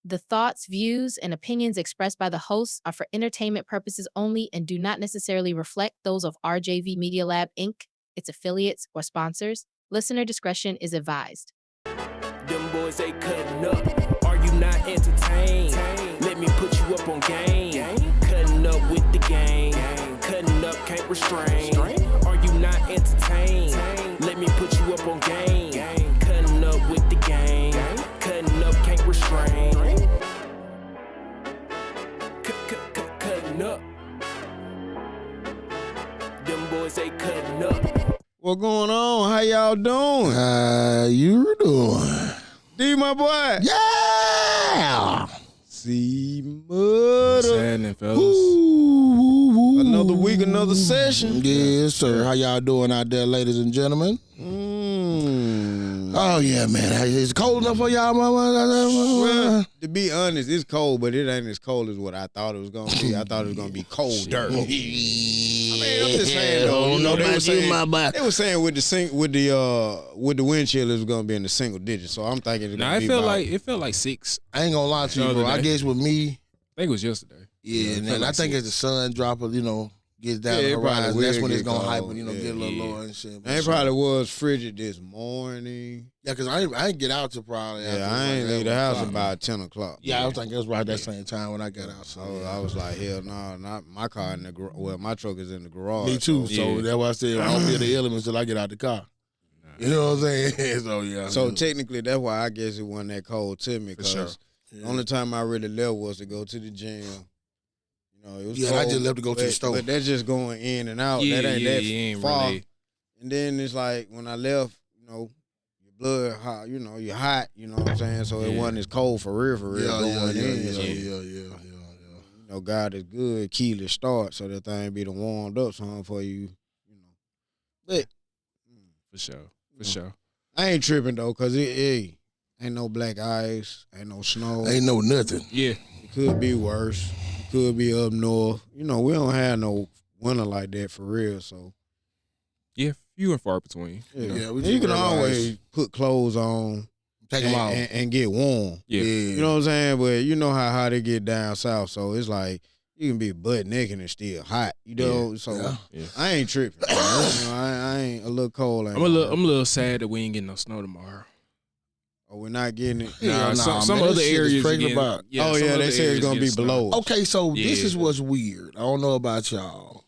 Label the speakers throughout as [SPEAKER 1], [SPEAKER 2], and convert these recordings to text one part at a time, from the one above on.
[SPEAKER 1] The thoughts, views, and opinions expressed by the hosts are for entertainment purposes only and do not necessarily reflect those of RJV Media Lab, Inc., its affiliates, or sponsors. Listener discretion is advised.
[SPEAKER 2] Them boys, they cutting up. Are you not entertained? Let me put you up on game. Cutting up with the gang. Cutting up, can't restrain. Are you not entertained? Let me put you up on game. Cutting up with the gang. Cutting up, can't restrain. Cutting up. Them boys, they cutting up.
[SPEAKER 3] What going on? How y'all doing?
[SPEAKER 4] How you doing?
[SPEAKER 3] D, my boy.
[SPEAKER 4] Yeah.
[SPEAKER 3] See, mother.
[SPEAKER 5] What's happening, fellas?
[SPEAKER 4] Ooh.
[SPEAKER 3] Another week, another session.
[SPEAKER 4] Yes, sir. How y'all doing out there, ladies and gentlemen? Oh, yeah, man. Is it cold enough for y'all, mama?
[SPEAKER 3] Well, to be honest, it's cold, but it ain't as cold as what I thought it was going to be. I thought it was going to be colder. I mean, I'm just saying, though. You know, they were saying with the wind chill, it was going to be in the single digits. So I'm thinking it's going to be
[SPEAKER 5] it felt like 6.
[SPEAKER 4] I ain't gonna lie to you, bro. I guess with me,
[SPEAKER 5] I think it was yesterday.
[SPEAKER 4] yeah, and then I think as the sun drop, gets down the horizon, that's when it's gonna hyper, get a little lower and shit.
[SPEAKER 3] And it probably was frigid this morning.
[SPEAKER 4] Yeah, because I ain't get out till probably after.
[SPEAKER 3] Yeah, I ain't leave the house about 10 o'clock.
[SPEAKER 4] Yeah, I was thinking it was right that same time when I got out. So
[SPEAKER 3] I was like, hell no, not my car in the garage. Well, my truck is in the garage.
[SPEAKER 4] Me too. So that's why I said I don't feel the elements till I get out the car. You know what I'm saying? So yeah.
[SPEAKER 3] So technically, that's why I guess it wasn't that cold to me. Because the only time I really left was to go to the gym. It was cold,
[SPEAKER 4] I just left to go to the store.
[SPEAKER 3] But that's just going in and out. That ain't far. Really. And then it's like when I left, your blood hot, you're hot, you know what I'm saying? So it wasn't as cold for real going in. Yeah. God is good, keyless start, so that thing be the warmed up something for you, But
[SPEAKER 5] For sure.
[SPEAKER 3] I ain't tripping though, cause it ain't no black ice, ain't no snow.
[SPEAKER 4] Ain't no nothing.
[SPEAKER 5] Yeah.
[SPEAKER 3] It could be worse. Could be up north. We don't have no winter like that for real. So
[SPEAKER 5] yeah, few and far between.
[SPEAKER 3] Yeah, you can always put clothes on,
[SPEAKER 4] take them off,
[SPEAKER 3] and get warm.
[SPEAKER 5] Yeah,
[SPEAKER 3] you know what I'm saying. But you know how hot it get down south, so it's like you can be butt naked and still hot. So I ain't tripping. I ain't a little cold.
[SPEAKER 5] I'm a little sad that we ain't getting no snow tomorrow.
[SPEAKER 3] Oh, we're not getting it.
[SPEAKER 5] Some other areas
[SPEAKER 3] they say it's gonna be below.
[SPEAKER 4] Okay, so this is what's weird. I don't know about y'all.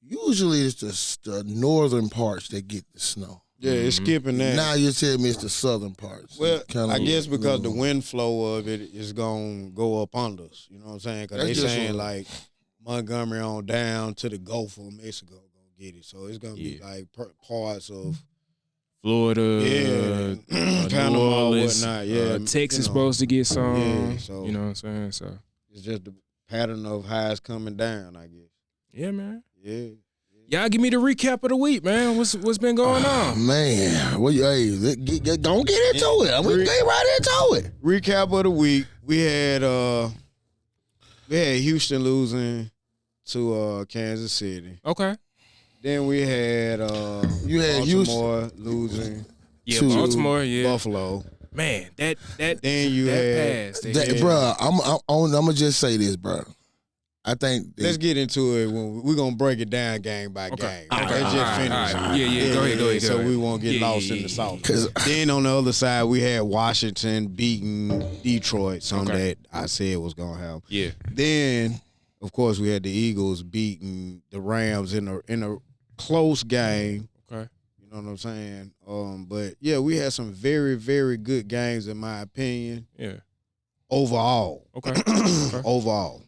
[SPEAKER 4] Usually it's the northern parts that get the snow.
[SPEAKER 3] Yeah, it's skipping that.
[SPEAKER 4] Now you tell me it's the southern parts.
[SPEAKER 3] Well, I guess because the wind flow of it is gonna go up under us. You know what I'm saying? Because they saying like Montgomery on down to the Gulf of Mexico gonna get it. So it's gonna be like parts of
[SPEAKER 5] Florida,
[SPEAKER 3] Panama, whatnot. Yeah,
[SPEAKER 5] Texas supposed to get some.
[SPEAKER 3] Yeah, so
[SPEAKER 5] you know what I'm saying. So
[SPEAKER 3] it's just the pattern of how it's coming down, I guess.
[SPEAKER 5] Yeah, man.
[SPEAKER 3] Yeah.
[SPEAKER 5] Y'all give me the recap of the week, man. What's been going on?
[SPEAKER 4] Man, don't get into it. We get right into it.
[SPEAKER 3] Recap of the week. We had Houston losing to Kansas City.
[SPEAKER 5] Okay.
[SPEAKER 3] Then we had Baltimore losing
[SPEAKER 5] to Baltimore,
[SPEAKER 3] Buffalo.
[SPEAKER 5] Man, that
[SPEAKER 3] then you had
[SPEAKER 5] passed.
[SPEAKER 4] Bro, I'm gonna just say this, bro. I think
[SPEAKER 3] let's get into it when we're gonna break it down game by game. Let's just finish.
[SPEAKER 5] Right. Yeah. Go ahead.
[SPEAKER 3] So we won't get lost in the sauce. Then on the other side, we had Washington beating Detroit, something that I said was gonna happen.
[SPEAKER 5] Yeah.
[SPEAKER 3] Then, of course, we had the Eagles beating the Rams in a close game.
[SPEAKER 5] Okay.
[SPEAKER 3] You know what I'm saying? But yeah, we had some very, very good games in my opinion.
[SPEAKER 5] Yeah.
[SPEAKER 3] Overall.
[SPEAKER 5] Okay.
[SPEAKER 3] Overall.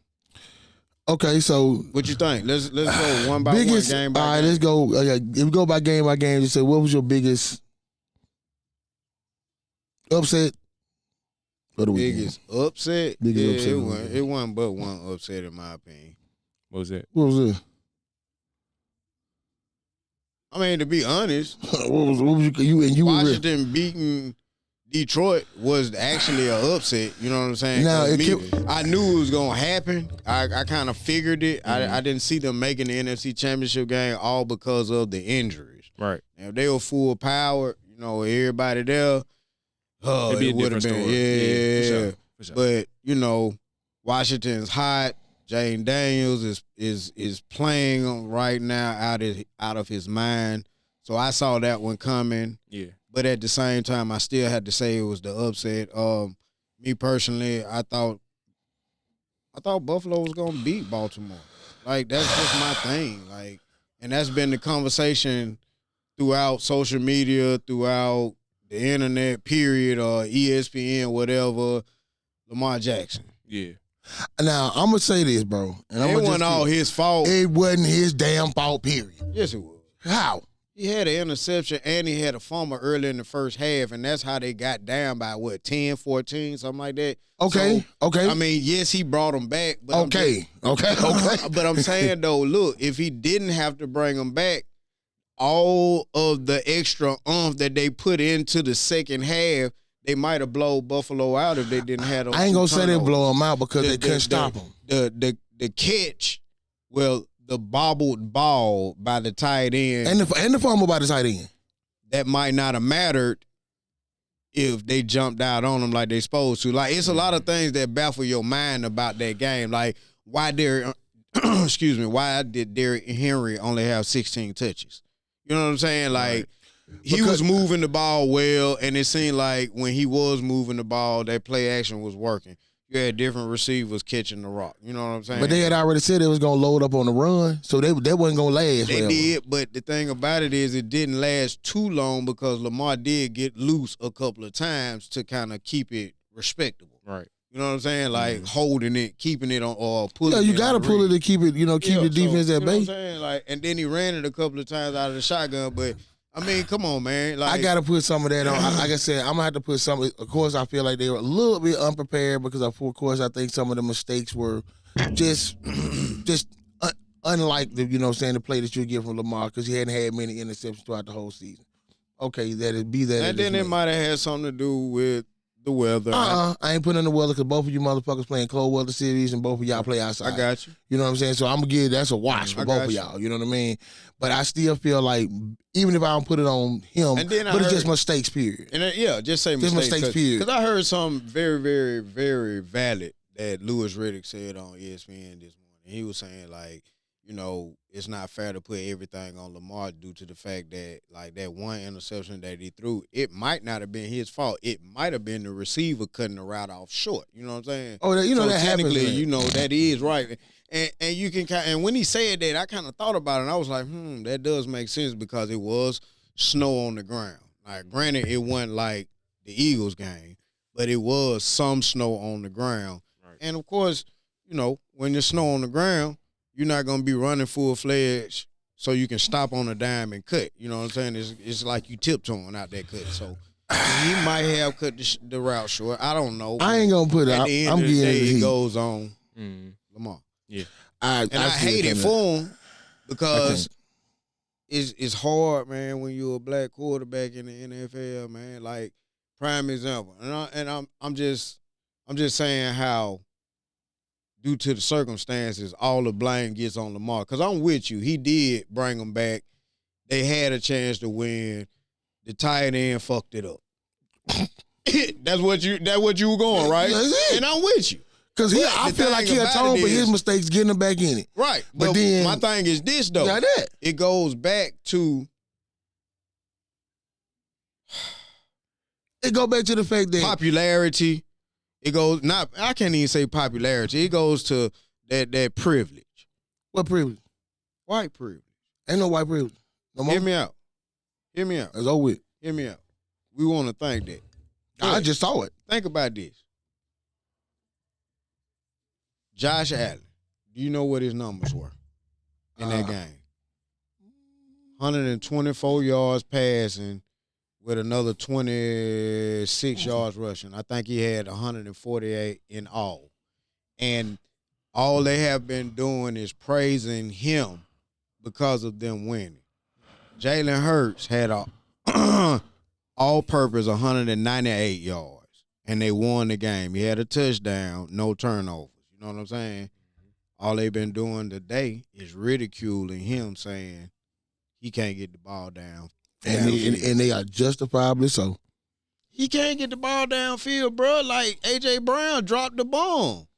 [SPEAKER 4] Okay, so
[SPEAKER 3] what you think? Let's go one by one, game by game.
[SPEAKER 4] All right, let's go. If we go by game, just say what was your biggest upset?
[SPEAKER 3] Biggest upset?
[SPEAKER 4] Biggest upset.
[SPEAKER 3] It wasn't but one upset in my opinion.
[SPEAKER 5] What was it?
[SPEAKER 4] What was it?
[SPEAKER 3] I mean, to be honest,
[SPEAKER 4] what was you
[SPEAKER 3] Washington beating Detroit was actually an upset. You know what I'm saying?
[SPEAKER 4] Now,
[SPEAKER 3] I knew it was gonna happen. I kind of figured it. I didn't see them making the NFC Championship game all because of the injuries.
[SPEAKER 5] Right.
[SPEAKER 3] Now, if they were full power, everybody there, it would have been.
[SPEAKER 5] For sure.
[SPEAKER 3] But Washington's hot. Jane Daniels is playing right now out of his mind. So I saw that one coming.
[SPEAKER 5] Yeah.
[SPEAKER 3] But at the same time, I still had to say it was the upset. Me personally, I thought Buffalo was gonna beat Baltimore. Like, that's just my thing. Like, and that's been the conversation throughout social media, throughout the internet, period, or ESPN, whatever. Lamar Jackson.
[SPEAKER 5] Yeah.
[SPEAKER 4] Now, I'm going to say this, bro. And
[SPEAKER 3] It wasn't all his fault.
[SPEAKER 4] It wasn't his damn fault, period.
[SPEAKER 3] Yes, it was.
[SPEAKER 4] How?
[SPEAKER 3] He had an interception and he had a fumble early in the first half, and that's how they got down by, 10, 14, something like that.
[SPEAKER 4] Okay,
[SPEAKER 3] So,
[SPEAKER 4] okay.
[SPEAKER 3] I mean, yes, he brought them back. But
[SPEAKER 4] Okay.
[SPEAKER 3] But I'm saying, though, look, if he didn't have to bring them back, all of the extra oomph that they put into the second half, they might have blown Buffalo out if they didn't have those.
[SPEAKER 4] I ain't going to say they
[SPEAKER 3] turnovers.
[SPEAKER 4] blow him out because they couldn't stop him.
[SPEAKER 3] The catch, the bobbled ball by the tight end.
[SPEAKER 4] And the fumble by the tight end.
[SPEAKER 3] That might not have mattered if they jumped out on them like they supposed to. Like, it's a lot of things that baffle your mind about that game. Like, why did Derrick Henry only have 16 touches? You know what I'm saying? Like, he was moving the ball well, and it seemed like when he was moving the ball, that play action was working. You had different receivers catching the rock. You know what I'm saying?
[SPEAKER 4] But they had already said they was going to load up on the run, so that wasn't going to last
[SPEAKER 3] They
[SPEAKER 4] forever.
[SPEAKER 3] did, but the thing about it is it didn't last too long because Lamar did get loose a couple of times to kind of keep it respectable.
[SPEAKER 5] Right.
[SPEAKER 3] You know what I'm saying? Like holding it, keeping it on, or pulling it.
[SPEAKER 4] Yeah, you got to
[SPEAKER 3] on the
[SPEAKER 4] pull it
[SPEAKER 3] rig.
[SPEAKER 4] to keep it, keep the defense at
[SPEAKER 3] you know
[SPEAKER 4] bay.
[SPEAKER 3] what I'm saying? Like, and then he ran it a couple of times out of the shotgun, but I mean, come on, man. Like,
[SPEAKER 4] I got to put some of that on. Like I said, I'm going to have to put some. Of course, I feel like they were a little bit unprepared because, of course, I think some of the mistakes were just unlike the, the play that you get from Lamar because he hadn't had many interceptions throughout the whole season. Okay, that'd be that.
[SPEAKER 3] And then it might have had something to do with the weather.
[SPEAKER 4] I ain't putting in the weather because both of you motherfuckers playing cold weather series and both of y'all play outside.
[SPEAKER 3] I got you.
[SPEAKER 4] You know what I'm saying? So I'm going to give that's a wash for both of y'all. You know what I mean? But I still feel like even if I don't put it on him, it's just mistakes, period.
[SPEAKER 3] And just say
[SPEAKER 4] Just mistakes, period.
[SPEAKER 3] Because I heard something very, very, very valid that Louis Riddick said on ESPN this morning. He was saying, like, it's not fair to put everything on Lamar due to the fact that, like, that one interception that he threw, it might not have been his fault. It might have been the receiver cutting the route off short. You know what I'm saying?
[SPEAKER 4] Oh, that happens.
[SPEAKER 3] Technically, that is right. And you can and when he said that, I kind of thought about it, and I was like, that does make sense because it was snow on the ground. Like, granted, it wasn't like the Eagles game, but it was some snow on the ground. Right. And, of course, when there's snow on the ground, you're not going to be running full-fledged so you can stop on a dime and cut. You know what I'm saying? It's like you tiptoeing out that cut. So he might have cut the route short. I don't know.
[SPEAKER 4] I ain't going to put it out.
[SPEAKER 3] At the end
[SPEAKER 4] I'm
[SPEAKER 3] of the
[SPEAKER 4] getting
[SPEAKER 3] day,
[SPEAKER 4] it.
[SPEAKER 3] It goes on Lamar.
[SPEAKER 5] Yeah.
[SPEAKER 3] I hate it for him because it's hard, man, when you're a black quarterback in the NFL, man. Like, prime example. And I'm just saying how, due to the circumstances, all the blame gets on Lamar. Because I'm with you. He did bring them back. They had a chance to win. The tight end fucked it up. That's what you were going, right?
[SPEAKER 4] That's it.
[SPEAKER 3] And I'm with you.
[SPEAKER 4] Because I feel like he atoned for his mistakes getting him back in it.
[SPEAKER 3] Right.
[SPEAKER 4] But then
[SPEAKER 3] my thing is this, though.
[SPEAKER 4] Got that.
[SPEAKER 3] It goes back to
[SPEAKER 4] the fact that
[SPEAKER 3] popularity. It goes I can't even say popularity. It goes to that privilege.
[SPEAKER 4] What privilege?
[SPEAKER 3] White privilege.
[SPEAKER 4] Ain't no white privilege. No more.
[SPEAKER 3] Hear me out.
[SPEAKER 4] It's over with.
[SPEAKER 3] Hear me out. We want to think that.
[SPEAKER 4] I just saw it.
[SPEAKER 3] Think about this. Josh Allen. Do you know what his numbers were in that game? 124 yards passing with another 26 yards rushing. I think he had 148 in all. And all they have been doing is praising him because of them winning. Jalen Hurts had a all-purpose 198 yards, and they won the game. He had a touchdown, no turnovers. You know what I'm saying? All they've been doing today is ridiculing him, saying he can't get the ball down.
[SPEAKER 4] And they are justifiably so.
[SPEAKER 3] He can't get the ball downfield, bro. Like A.J. Brown dropped the bomb.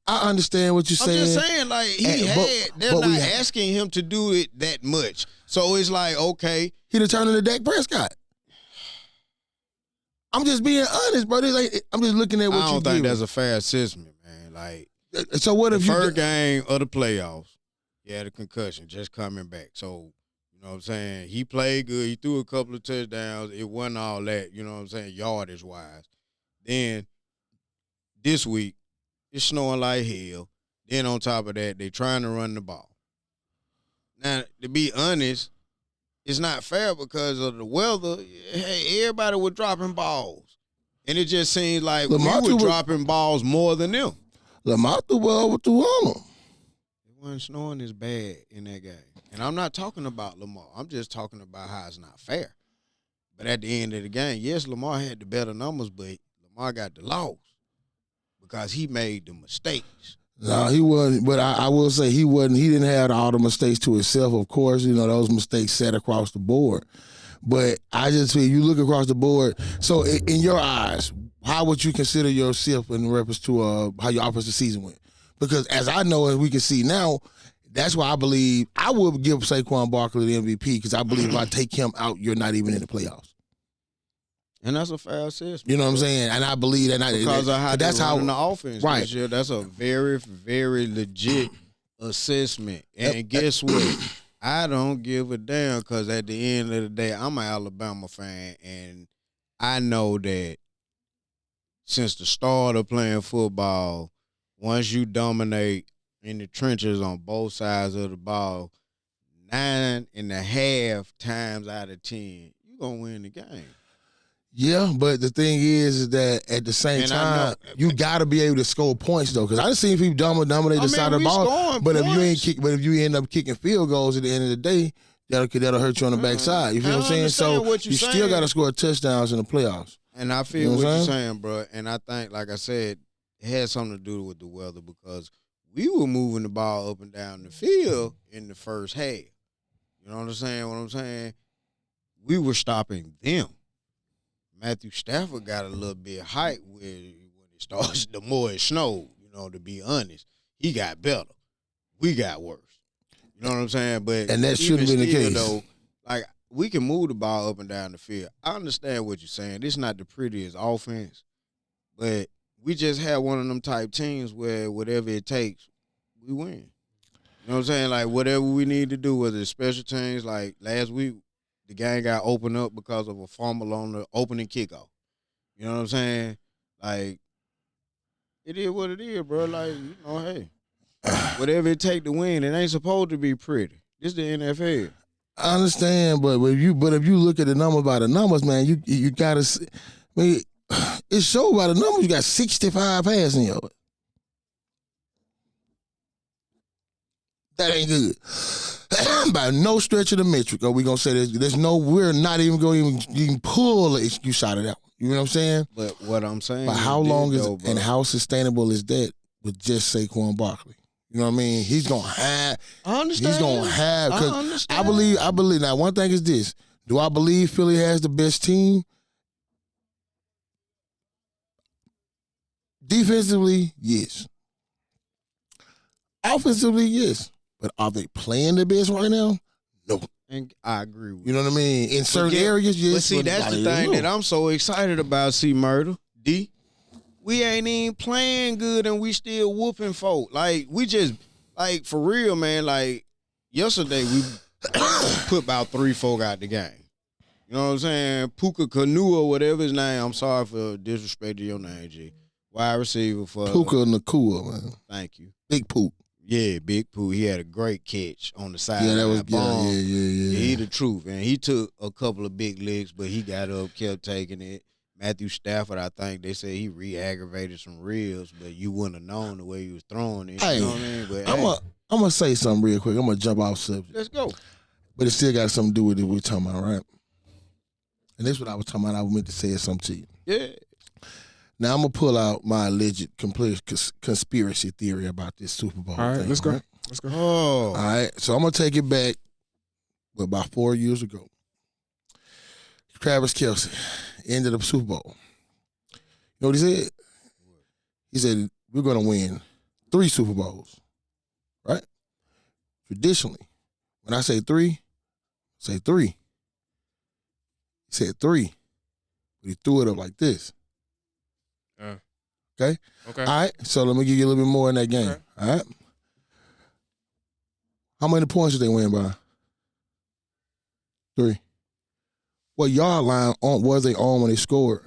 [SPEAKER 4] I understand what you're saying.
[SPEAKER 3] I'm just saying, like, they're not asking him to do it that much. So it's like, okay.
[SPEAKER 4] He'd have turned into Dak Prescott. I'm just being honest, bro. Like, I'm just looking at what you do.
[SPEAKER 3] I don't think that's a fair assessment, man. Like,
[SPEAKER 4] so what if
[SPEAKER 3] the first game of the playoffs, he had a concussion just coming back. So, you know what I'm saying? He played good. He threw a couple of touchdowns. It wasn't all that, you know what I'm saying, yardage-wise. Then this week, it's snowing like hell. Then on top of that, they trying to run the ball. Now, to be honest, it's not fair because of the weather. Hey, everybody was dropping balls. And it just seems like we were dropping balls more than them.
[SPEAKER 4] Lamar threw well with the woman.
[SPEAKER 3] It wasn't snowing as bad in that game. And I'm not talking about Lamar. I'm just talking about how it's not fair. But at the end of the game, yes, Lamar had the better numbers, but Lamar got the loss because he made the mistakes.
[SPEAKER 4] No, he wasn't. But I will say he wasn't. He didn't have all the mistakes to himself. Of course, you know those mistakes set across the board. But I just feel you look across the board. So in your eyes, how would you consider yourself in reference to how your offensive season went? Because as I know, as we can see now, that's why I believe I will give Saquon Barkley the MVP because I believe if I take him out, you're not even in the playoffs.
[SPEAKER 3] And that's a fair assessment.
[SPEAKER 4] You know what I'm saying? And I believe that
[SPEAKER 3] because of how that's how the offense
[SPEAKER 4] right.
[SPEAKER 3] This year. That's a very, very legit assessment. And guess what? I don't give a damn because at the end of the day, I'm an Alabama fan, and I know that since the start of playing football, once you dominate in the trenches on both sides of the ball, 9.5 times out of 10, you're going to win the game.
[SPEAKER 4] Yeah, but the thing is that at the same time, you got to be able to score points though. Because I done seen people dominate the side of the ball, but if you end up kicking field goals at the end of the day, that'll hurt you on the backside. You feel what I'm saying? So you still got to score touchdowns in the playoffs.
[SPEAKER 3] And I feel what you're saying, bro. And I think, like I said, it had something to do with the weather because we were moving the ball up and down the field in the first half. You know what I'm saying? What I'm saying? We were stopping them. Matthew Stafford got a little bit hype when it starts, the more it snowed, you know, to be honest. He got better. We got worse. You know what I'm saying?
[SPEAKER 4] And that shouldn't be the case.
[SPEAKER 3] Though, like, we can move the ball up and down the field. I understand what you're saying. This is not the prettiest offense, but we just had one of them type teams where whatever it takes, we win. You know what I'm saying? Like, whatever we need to do, whether it's special teams, like last week, the game got opened up because of a fumble on the opening kickoff. You know what I'm saying? Like, it is what it is, bro. Like, you know, hey, whatever it take to win, it ain't supposed to be pretty. This the NFL.
[SPEAKER 4] I understand, but if you look at the numbers by the numbers, man, you gotta. I mean, it shows by the numbers. You got 65 passing yards. That ain't good. By no stretch of the metric are we gonna say there's no. We're not even going to even pull an excuse out of that one. You know what I'm saying?
[SPEAKER 3] But what I'm saying.
[SPEAKER 4] But how long is it, and how sustainable is that with just Saquon Barkley? You know what I mean? He's gonna have.
[SPEAKER 3] I understand.
[SPEAKER 4] He's gonna have.
[SPEAKER 3] I understand.
[SPEAKER 4] I believe. Now, one thing is this: do I believe Philly has the best team? Defensively, yes. Offensively, yes. But are they playing the best right now? No.
[SPEAKER 3] And I agree with
[SPEAKER 4] you. Know what I mean? In certain areas, yes.
[SPEAKER 3] But see, that's the thing that I'm so excited about, Murder. D. We ain't even playing good and we still whooping folk. Like, we just, like, for real, man, like, yesterday we put about 3 folk out the game. You know what I'm saying? Puka Kanua, whatever his name. I'm sorry for disrespecting your name, G. Wide receiver for
[SPEAKER 4] Puka Nakua, man.
[SPEAKER 3] Thank you.
[SPEAKER 4] Big Poop.
[SPEAKER 3] Yeah, Big Pooh. He had a great catch on the side.
[SPEAKER 4] Yeah, that was
[SPEAKER 3] good.
[SPEAKER 4] Yeah.
[SPEAKER 3] He the truth, and he took a couple of big licks, but he got up, kept taking it. Matthew Stafford, I think they said he re-aggravated some ribs, but you wouldn't have known the way he was throwing it.
[SPEAKER 4] Hey,
[SPEAKER 3] you know what I mean? But
[SPEAKER 4] I'm gonna say something real quick. I'm gonna jump off subject.
[SPEAKER 3] Let's go.
[SPEAKER 4] But it still got something to do with it we're talking about, right? And this is what I was talking about. I meant to say something to you.
[SPEAKER 3] Yeah.
[SPEAKER 4] Now, I'm going to pull out my alleged complete conspiracy theory about this Super Bowl.
[SPEAKER 5] All right,
[SPEAKER 4] thing,
[SPEAKER 5] let's go.
[SPEAKER 4] Right?
[SPEAKER 5] Let's go.
[SPEAKER 3] Oh.
[SPEAKER 4] All right, so I'm going to take it back about 4 years ago. Travis Kelce end of the Super Bowl. You know what he said? He said, we're going to win 3 Super Bowls, right? Traditionally, when I say 3, say 3. He said 3, but he threw it up like this. Okay?
[SPEAKER 5] Okay.
[SPEAKER 4] All right, so let me give you a little bit more in that game.
[SPEAKER 5] Okay.
[SPEAKER 4] All right? How many points did they win by? 3. What yard line was they on when they scored?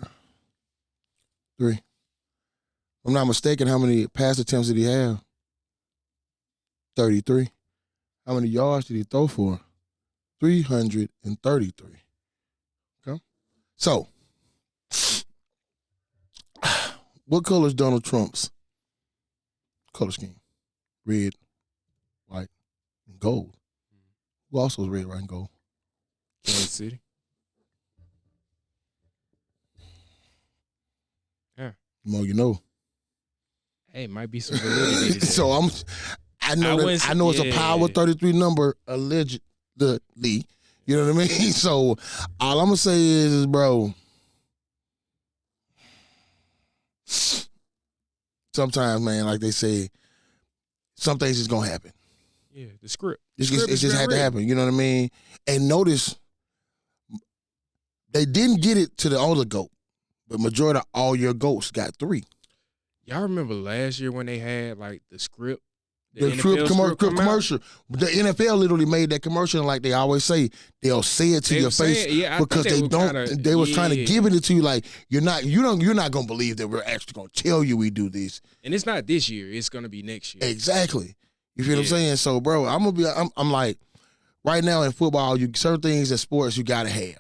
[SPEAKER 4] 3. If I'm not mistaken, how many pass attempts did he have? 33. How many yards did he throw for? 333. Okay? So, what color is Donald Trump's color scheme? Red, white, and gold. Who also is red, white, and gold?
[SPEAKER 5] Kansas City. Yeah.
[SPEAKER 4] The more you know.
[SPEAKER 5] Hey, might be some validity to that.
[SPEAKER 4] So I know it's a power 33 number allegedly. You know what I mean? So all I'm gonna say is bro, sometimes, man, like they say, some things is gonna happen.
[SPEAKER 5] Yeah, the script.
[SPEAKER 4] It just had to happen. You know what I mean? And notice, they didn't get it to the older GOAT, but majority of all your GOATs got 3.
[SPEAKER 5] Y'all remember last year when they had like the script?
[SPEAKER 4] The
[SPEAKER 5] NFL script come out?
[SPEAKER 4] commercial. The NFL literally made that commercial, and like they always say, they'll say it to your face because they don't. They was trying to give it to you like you're not gonna believe that we're actually gonna tell you we do this.
[SPEAKER 5] And it's not this year; it's gonna be next year.
[SPEAKER 4] Exactly. You feel what I'm saying? So, bro, I'm like, right now in football, certain things in sports you gotta have.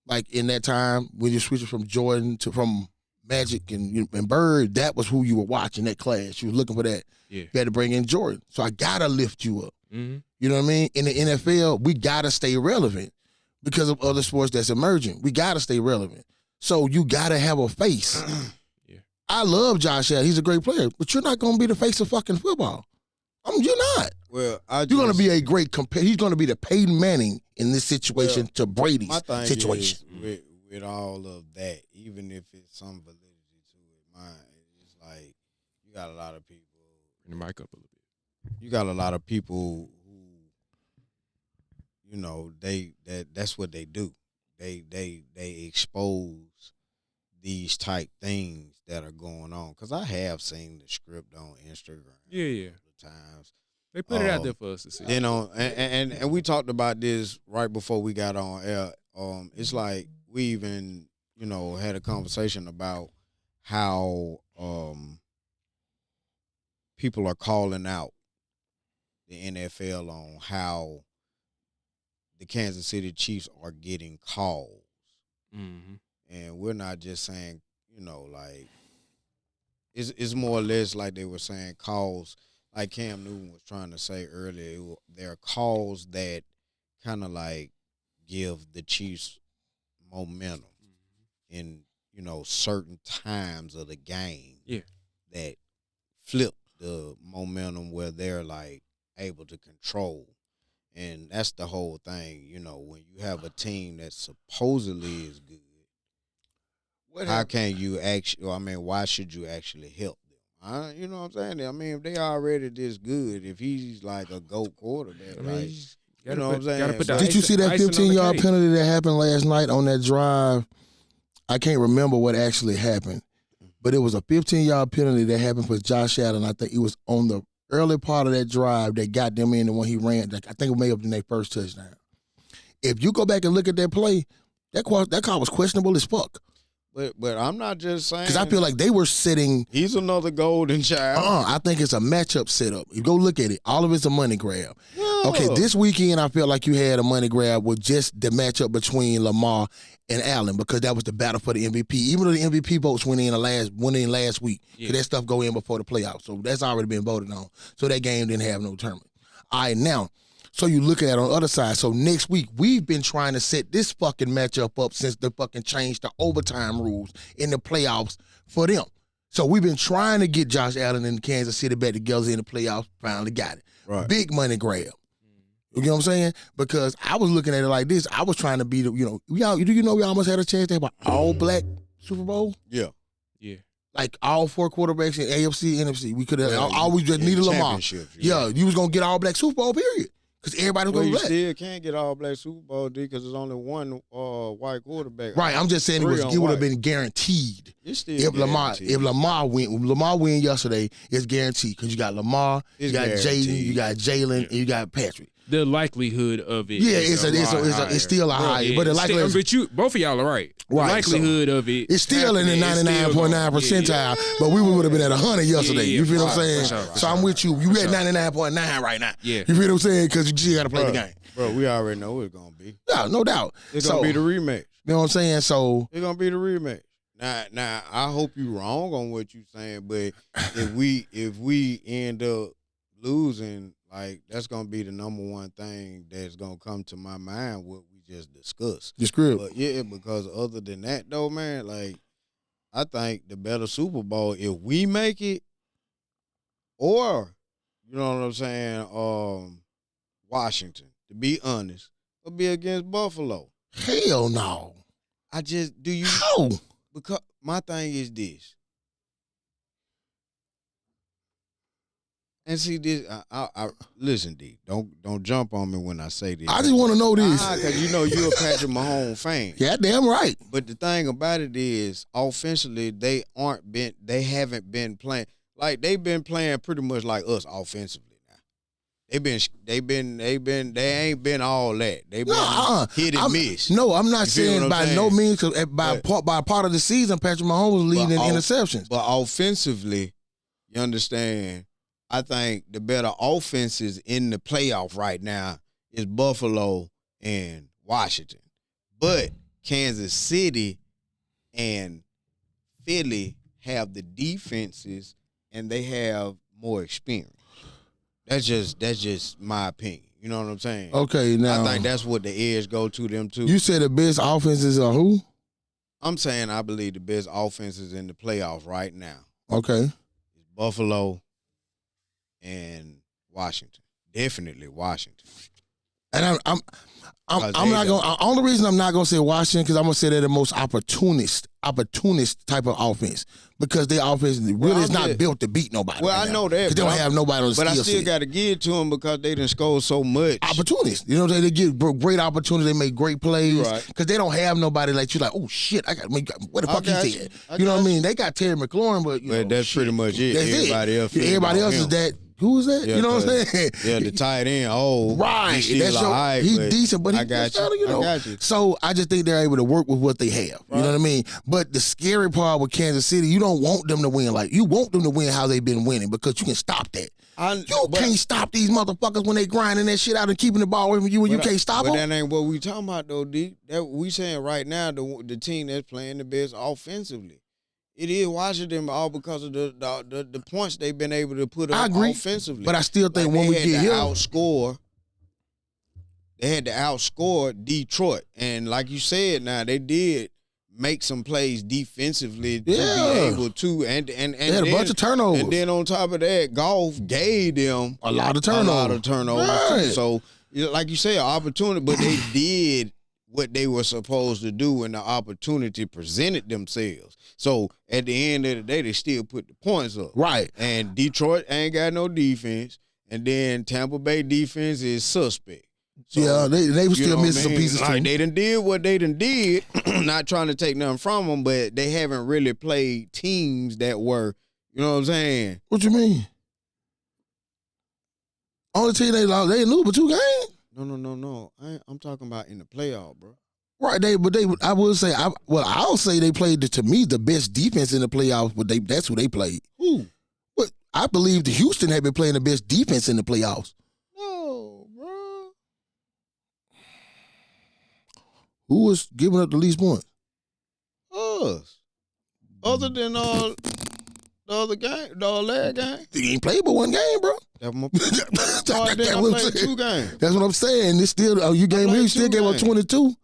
[SPEAKER 4] Like in that time when you're switching from Jordan from Magic and Bird, that was who you were watching, that class. You were looking for that.
[SPEAKER 5] Yeah.
[SPEAKER 4] You had to bring in Jordan. So I got to lift you up.
[SPEAKER 5] Mm-hmm.
[SPEAKER 4] You know what I mean? In the NFL, we got to stay relevant because of other sports that's emerging. We got to stay relevant. So you got to have a face.
[SPEAKER 5] Yeah.
[SPEAKER 4] I love Josh Allen. He's a great player, but you're not going to be the face of fucking football. You're not.
[SPEAKER 3] Well,
[SPEAKER 4] you're going to be a great he's going to be the Peyton Manning in this situation to Brady's situation.
[SPEAKER 3] Is, with all of that, even if it's some validity to it, it's like you got a lot of people.
[SPEAKER 5] Bring the mic up a little bit.
[SPEAKER 3] You got a lot of people who, you know, that's what they do. They expose these type things that are going on. Because I have seen the script on Instagram.
[SPEAKER 5] Yeah.
[SPEAKER 3] Times.
[SPEAKER 5] They put it out there for us to see.
[SPEAKER 3] You know, and we talked about this right before we got on air. It's like we even, you know, had a conversation about how people are calling out the NFL on how the Kansas City Chiefs are getting calls.
[SPEAKER 5] Mm-hmm.
[SPEAKER 3] And we're not just saying, you know, like, it's more or less like they were saying calls, like Cam Newton was trying to say earlier, there are calls that kind of like give the Chiefs momentum in, you know, certain times of the game that flip the momentum where they're like able to control. And that's the whole thing, you know, when you have a team that supposedly is good, how can you actually, why should you actually help them? You know what I'm saying? I mean, if they already this good, if he's like a GOAT quarterback, you know what I'm saying?
[SPEAKER 4] Did you see that 15-yard penalty that happened last night on that drive? I can't remember what actually happened, but it was a 15-yard penalty that happened for Josh Allen. I think it was on the early part of that drive that got them in, and when he ran, I think it may have been their first touchdown. If you go back and look at that play, that call was questionable as fuck.
[SPEAKER 3] But I'm not just saying,
[SPEAKER 4] because I feel like they were sitting.
[SPEAKER 3] He's another golden child.
[SPEAKER 4] I think it's a matchup setup. You go look at it. All of it's a money grab.
[SPEAKER 3] Yeah.
[SPEAKER 4] Okay, this weekend I felt like you had a money grab with just the matchup between Lamar and Allen, because that was the battle for the MVP. Even though the MVP votes went in last week, because that stuff go in before the playoffs, so that's already been voted on. So that game didn't have no tournament. All right, now. So you look at it on the other side. So next week, we've been trying to set this fucking matchup up since the fucking changed the overtime rules in the playoffs for them. So we've been trying to get Josh Allen and Kansas City back together in the playoffs. Finally got it.
[SPEAKER 3] Right.
[SPEAKER 4] Big money grab. You know what I'm saying? Because I was looking at it like this. I was trying to be the, do you know we almost had a chance to have an all-black Super Bowl?
[SPEAKER 3] Yeah.
[SPEAKER 5] Yeah.
[SPEAKER 4] Like all 4 quarterbacks in AFC, NFC. We could have always just needed Lamar. Yeah, you was going to get all-black Super Bowl, period. Because everybody was going to be black.
[SPEAKER 3] You still can't get all-black Super Bowl, D, because there's only one white quarterback.
[SPEAKER 4] Right, I'm just saying it would have been guaranteed.
[SPEAKER 3] It's still
[SPEAKER 4] if Lamar win yesterday, it's guaranteed. Because you got Lamar, you got Jaden, you got Jalen, and you got Patrick.
[SPEAKER 5] The likelihood of it,
[SPEAKER 4] it's still a higher,
[SPEAKER 5] yeah,
[SPEAKER 4] but the likelihood.
[SPEAKER 5] But both of y'all are right. The likelihood of it,
[SPEAKER 4] it's still in the 99.9 percentile. But we would have been at 100 yesterday. You feel what I'm saying? So I'm with you. You at 99.9 right now.
[SPEAKER 5] Yeah.
[SPEAKER 4] You feel what I'm saying? Because you just got to play the game.
[SPEAKER 3] Bro, we already know what it's gonna be.
[SPEAKER 4] Yeah, no doubt.
[SPEAKER 3] It's gonna be the rematch.
[SPEAKER 4] You know what I'm saying? So
[SPEAKER 3] it's gonna be the rematch. Now, I hope you wrong on what you saying, but if we end up losing, like, that's gonna be the number one thing that's gonna come to my mind, what we just discussed.
[SPEAKER 4] The script.
[SPEAKER 3] But yeah, because other than that though, man, like, I think the better Super Bowl, if we make it, or, you know what I'm saying, Washington, to be honest, will be against Buffalo.
[SPEAKER 4] Hell no.
[SPEAKER 3] How? Because my thing is this. And see this, I listen, D. Don't jump on me when I say this.
[SPEAKER 4] I just want to know this,
[SPEAKER 3] because you know you're a Patrick Mahomes fan.
[SPEAKER 4] Yeah, damn right.
[SPEAKER 3] But the thing about it is, offensively, they haven't been playing like they've been playing pretty much like us offensively now. They ain't been all that. They've been hit and miss.
[SPEAKER 4] No, I'm not saying by no means. By part of the season, Patrick Mahomes was leading in interceptions.
[SPEAKER 3] But offensively, you understand. I think the better offenses in the playoff right now is Buffalo and Washington. But Kansas City and Philly have the defenses and they have more experience. That's just my opinion. You know what I'm saying?
[SPEAKER 4] Okay, now
[SPEAKER 3] I think that's what the edge go to them too.
[SPEAKER 4] You said the best offenses are who?
[SPEAKER 3] I'm saying I believe the best offenses in the playoffs right now.
[SPEAKER 4] Okay.
[SPEAKER 3] Is Buffalo and Washington. Definitely Washington.
[SPEAKER 4] And I'm not gonna. Only reason I'm not gonna say Washington because I'm gonna say they're the most opportunist type of offense because their offense really is not built to beat nobody.
[SPEAKER 3] Well, right I know that
[SPEAKER 4] because they don't have nobody on the
[SPEAKER 3] but I still got to give it to them because they done scored so much.
[SPEAKER 4] Opportunists, you know what I'm saying? They get great opportunities. They make great plays because
[SPEAKER 3] right.
[SPEAKER 4] They don't have nobody like you. Like, oh shit, I got to make what the fuck he said. You know what I mean? They got Terry McLaurin, but you know,
[SPEAKER 3] that's pretty much it.
[SPEAKER 4] Everybody else is that. Who is that?
[SPEAKER 3] Yeah,
[SPEAKER 4] you know what I'm saying?
[SPEAKER 3] Yeah, the tight end. Oh,
[SPEAKER 4] right.
[SPEAKER 3] He's
[SPEAKER 4] decent, but
[SPEAKER 3] I got you.
[SPEAKER 4] know.
[SPEAKER 3] I got you.
[SPEAKER 4] So I just think they're able to work with what they have. Right. You know what I mean? But the scary part with Kansas City, you don't want them to win. Like you want them to win how they've been winning because you can stop that. You can't stop these motherfuckers when they grinding that shit out and keeping the ball away from you and you can't stop them.
[SPEAKER 3] But that ain't what we talking about though, D. That we saying right now the team that's playing the best offensively. It is Washington all because of the points they've been able to put up offensively.
[SPEAKER 4] But I still think when we get here,
[SPEAKER 3] they had to outscore Detroit. And like you said, now they did make some plays defensively to be able to and
[SPEAKER 4] they had a bunch of turnovers.
[SPEAKER 3] And then on top of that, Golf gave them
[SPEAKER 4] a lot of turnovers.
[SPEAKER 3] Right. So like you say, an opportunity, but they did what they were supposed to do when the opportunity presented themselves. So at the end of the day, they still put the points up.
[SPEAKER 4] Right.
[SPEAKER 3] And Detroit ain't got no defense. And then Tampa Bay defense is suspect. So,
[SPEAKER 4] yeah, they were still missing some pieces
[SPEAKER 3] like
[SPEAKER 4] too.
[SPEAKER 3] They done did what they done did. Not trying to take nothing from them, but they haven't really played teams that were, you know what I'm saying?
[SPEAKER 4] What you mean? Only team they lost, they didn't lose but 2 games.
[SPEAKER 3] No. I'm talking about in the playoff, bro.
[SPEAKER 4] Right, I will say, I'll say they played, to me, the best defense in the playoffs, but that's who they played.
[SPEAKER 3] Who?
[SPEAKER 4] But I believe the Houston had been playing the best defense in the playoffs.
[SPEAKER 3] No, bro.
[SPEAKER 4] Who was giving up the least points?
[SPEAKER 3] Us. Other than the other game, the last game.
[SPEAKER 4] He ain't played but 1 game, bro.
[SPEAKER 3] That's I played 2 games.
[SPEAKER 4] That's what I'm saying. This still, you still gave up 22.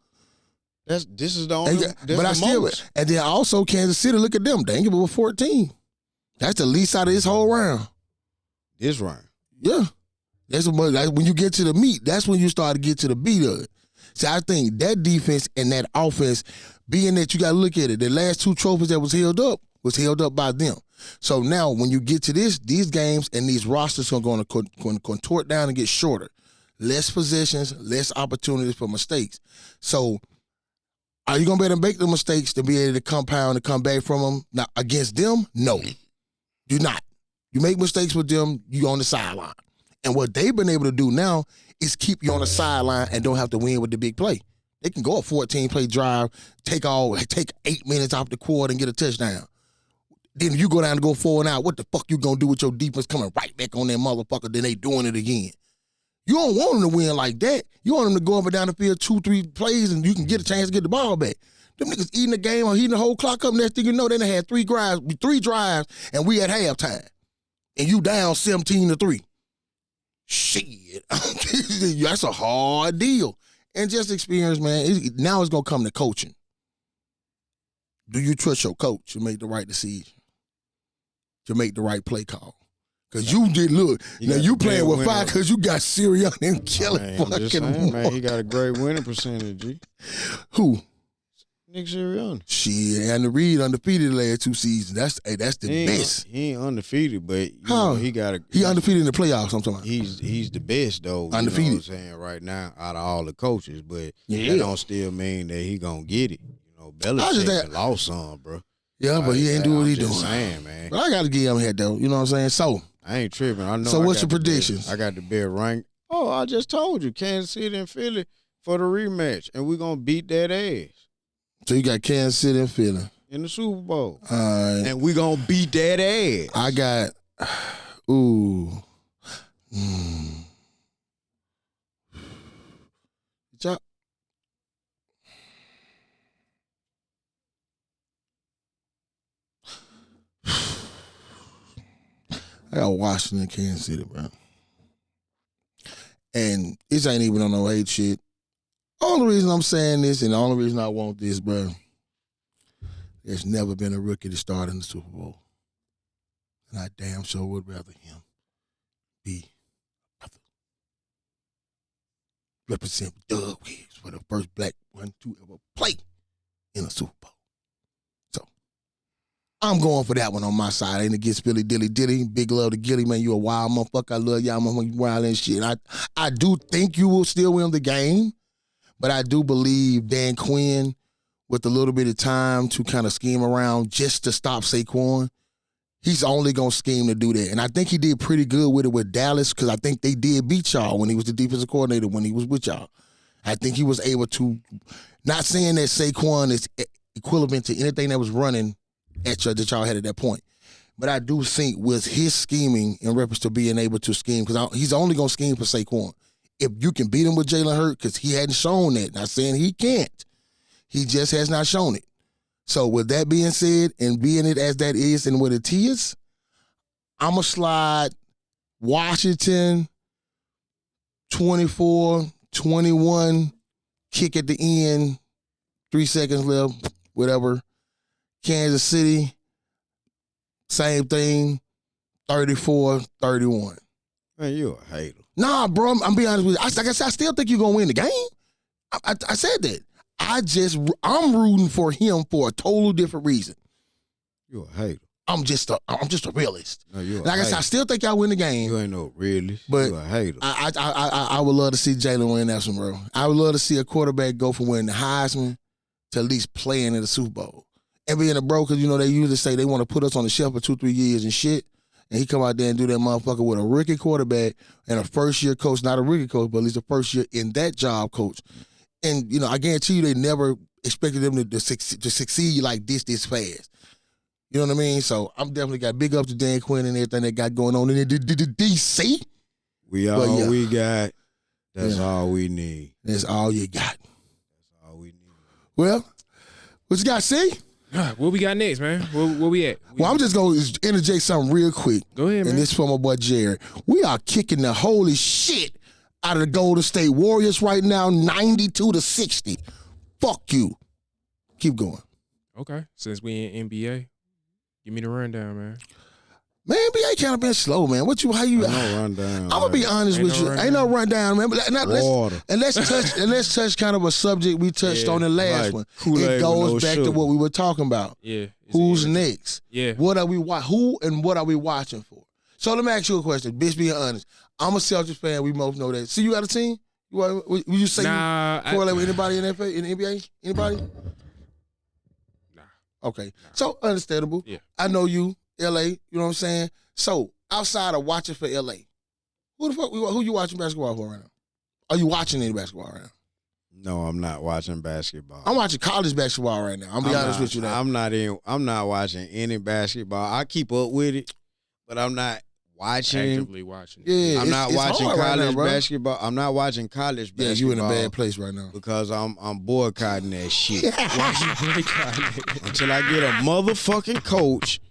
[SPEAKER 3] This is the only.
[SPEAKER 4] But I still, and then also Kansas City. Look at them. They ain't give up 14. That's the least out of this whole round.
[SPEAKER 3] This round.
[SPEAKER 4] Yeah. That's when you get to the meat. That's when you start to get to the beat of it. So I think that defense and that offense, being that you got to look at it, the last 2 trophies that was held up by them. So now when you get to these games and these rosters are going to contort down and get shorter, less possessions, less opportunities for mistakes. So are you going to be able to make the mistakes to be able to compound and come back from them? Now, against them, no. You're not. You make mistakes with them, you on the sideline. And what they've been able to do now is keep you on the sideline and don't have to win with the big play. They can go a 14-play drive, take 8 minutes off the quarter and get a touchdown. Then you go down to go 4 and out. What the fuck you gonna do with your defense coming right back on that motherfucker? Then they doing it again. You don't want them to win like that. You want them to go up and down the field 2-3 plays and you can get a chance to get the ball back. Them niggas eating the game or heating the whole clock up. Next thing you know, they done had 3 drives and we at halftime. And you down 17-3. Shit. That's a hard deal. And just experience, man. Now it's gonna come to coaching. Do you trust your coach to make the right decision? To make the right play call? Because you did look. You playing with fire because you got Sirianni and Kelly fucking.
[SPEAKER 3] Man, he got a great winning percentage, G.
[SPEAKER 4] Who?
[SPEAKER 3] Nick Sirianni.
[SPEAKER 4] Shit, Andy Reid undefeated the last 2 seasons. That's the best.
[SPEAKER 3] He ain't undefeated, but he got
[SPEAKER 4] he undefeated in the playoffs. I'm talking about.
[SPEAKER 3] He's the best though.
[SPEAKER 4] Undefeated.
[SPEAKER 3] You know what I'm saying right now out of all the coaches, but that don't still mean that he gonna get it. You know, Belichick lost some, bro.
[SPEAKER 4] Yeah, but he ain't doing what he doing.
[SPEAKER 3] Saying, man.
[SPEAKER 4] But I got to give him head though. You know what I'm saying? So
[SPEAKER 3] I ain't tripping. I know.
[SPEAKER 4] So what's your predictions?
[SPEAKER 3] I got the Bears ranked. Oh, I just told you, Kansas City and Philly for the rematch, and we're gonna beat that ass.
[SPEAKER 4] So you got Kansas City and Philly
[SPEAKER 3] in the Super Bowl,
[SPEAKER 4] all right.
[SPEAKER 3] And we gonna beat that ass.
[SPEAKER 4] I got, I got Washington, Kansas City, bro. And this ain't even on no hate shit. Only reason I'm saying this and the only reason I want this, bro, there's never been a rookie to start in the Super Bowl. And I damn sure would rather him be represent Doug Williams for the first black one to ever play in a Super Bowl. So I'm going for that one on my side. Ain't against Billy Dilly Dilly. Big love to Gilly, man. You a wild motherfucker. I love y'all motherfucker. You wild and shit. I do think you will still win the game, but I do believe Dan Quinn, with a little bit of time to kind of scheme around just to stop Saquon, he's only going to scheme to do that. And I think he did pretty good with it with Dallas because I think they did beat y'all when he was the defensive coordinator when he was with y'all. I think he was able to, not saying that Saquon is equivalent to anything that was running at y'all that y'all had at that point, but I do think with his scheming in reference to being able to scheme, because he's only going to scheme for Saquon. If you can beat him with Jalen Hurts, because he hadn't shown that. Not saying he can't. He just has not shown it. So with that being said, and being it as that is and what it is, I'm going to slide Washington 24-21, kick at the end, 3 seconds left, whatever. Kansas City, same thing, 34-31.
[SPEAKER 3] Man, you a hater.
[SPEAKER 4] Nah, bro, I'm being honest with you. Like I said, I still think you're going to win the game. I said that. I'm rooting for him for a total different reason.
[SPEAKER 3] You a hater.
[SPEAKER 4] I'm just a realist.
[SPEAKER 3] No, you a
[SPEAKER 4] like
[SPEAKER 3] hater.
[SPEAKER 4] I said, I still think y'all win the game.
[SPEAKER 3] You ain't no realist.
[SPEAKER 4] But
[SPEAKER 3] you a hater.
[SPEAKER 4] I would love to see Jalen win that one, bro. I would love to see a quarterback go from winning the Heisman to at least playing in the Super Bowl. And being a bro, because, you know, they usually say they want to put us on the shelf for 2-3 years and shit. And he come out there and do that motherfucker with a rookie quarterback and a first-year coach, not a rookie coach, but at least a first year in that job coach. And, you know, I guarantee you they never expected them to succeed like this fast. You know what I mean? So I'm definitely got big up to Dan Quinn and everything that got going on in the DC.
[SPEAKER 3] We all we got. That's all we need.
[SPEAKER 4] That's all you got.
[SPEAKER 3] That's all we need.
[SPEAKER 4] Well, what you got, see?
[SPEAKER 5] What we got next, man? Where we at?
[SPEAKER 4] Well, I'm just going to interject something real quick.
[SPEAKER 5] Go ahead, man.
[SPEAKER 4] And this from my boy Jared. We are kicking the holy shit out of the Golden State Warriors right now, 92-60. Fuck you. Keep going.
[SPEAKER 5] Okay. Since we in NBA, give me the rundown, man.
[SPEAKER 4] Man, NBA kind of been slow, man. How you?
[SPEAKER 3] No rundown.
[SPEAKER 4] I'm gonna be honest with you. Ain't no rundown, man. But let's touch kind of a subject we touched on the last one. It goes back to what we were talking about.
[SPEAKER 5] Yeah.
[SPEAKER 4] Who's next?
[SPEAKER 5] Yeah.
[SPEAKER 4] What are we Who and what are we watching for? So let me ask you a question. Bitch, being honest. I'm a Celtics fan. We both know that. See, you got a team? Would you say you correlate with anybody in the NBA? Anybody?
[SPEAKER 5] Nah.
[SPEAKER 4] Okay. So understandable.
[SPEAKER 5] Yeah.
[SPEAKER 4] I know you. LA, you know what I'm saying? So, outside of watching for LA, who you watching basketball for right now? Are you watching any basketball right now?
[SPEAKER 3] No, I'm not watching basketball.
[SPEAKER 4] I'm watching college basketball right now. I'm be honest with you.
[SPEAKER 3] I'm not watching any basketball. I keep up with it, but I'm not
[SPEAKER 5] actively watching it.
[SPEAKER 4] Yeah,
[SPEAKER 3] I'm not watching college
[SPEAKER 4] right now,
[SPEAKER 3] basketball. I'm not watching college basketball.
[SPEAKER 4] Yeah, you in a bad place right now.
[SPEAKER 3] Because I'm boycotting that shit. Until I get a motherfucking coach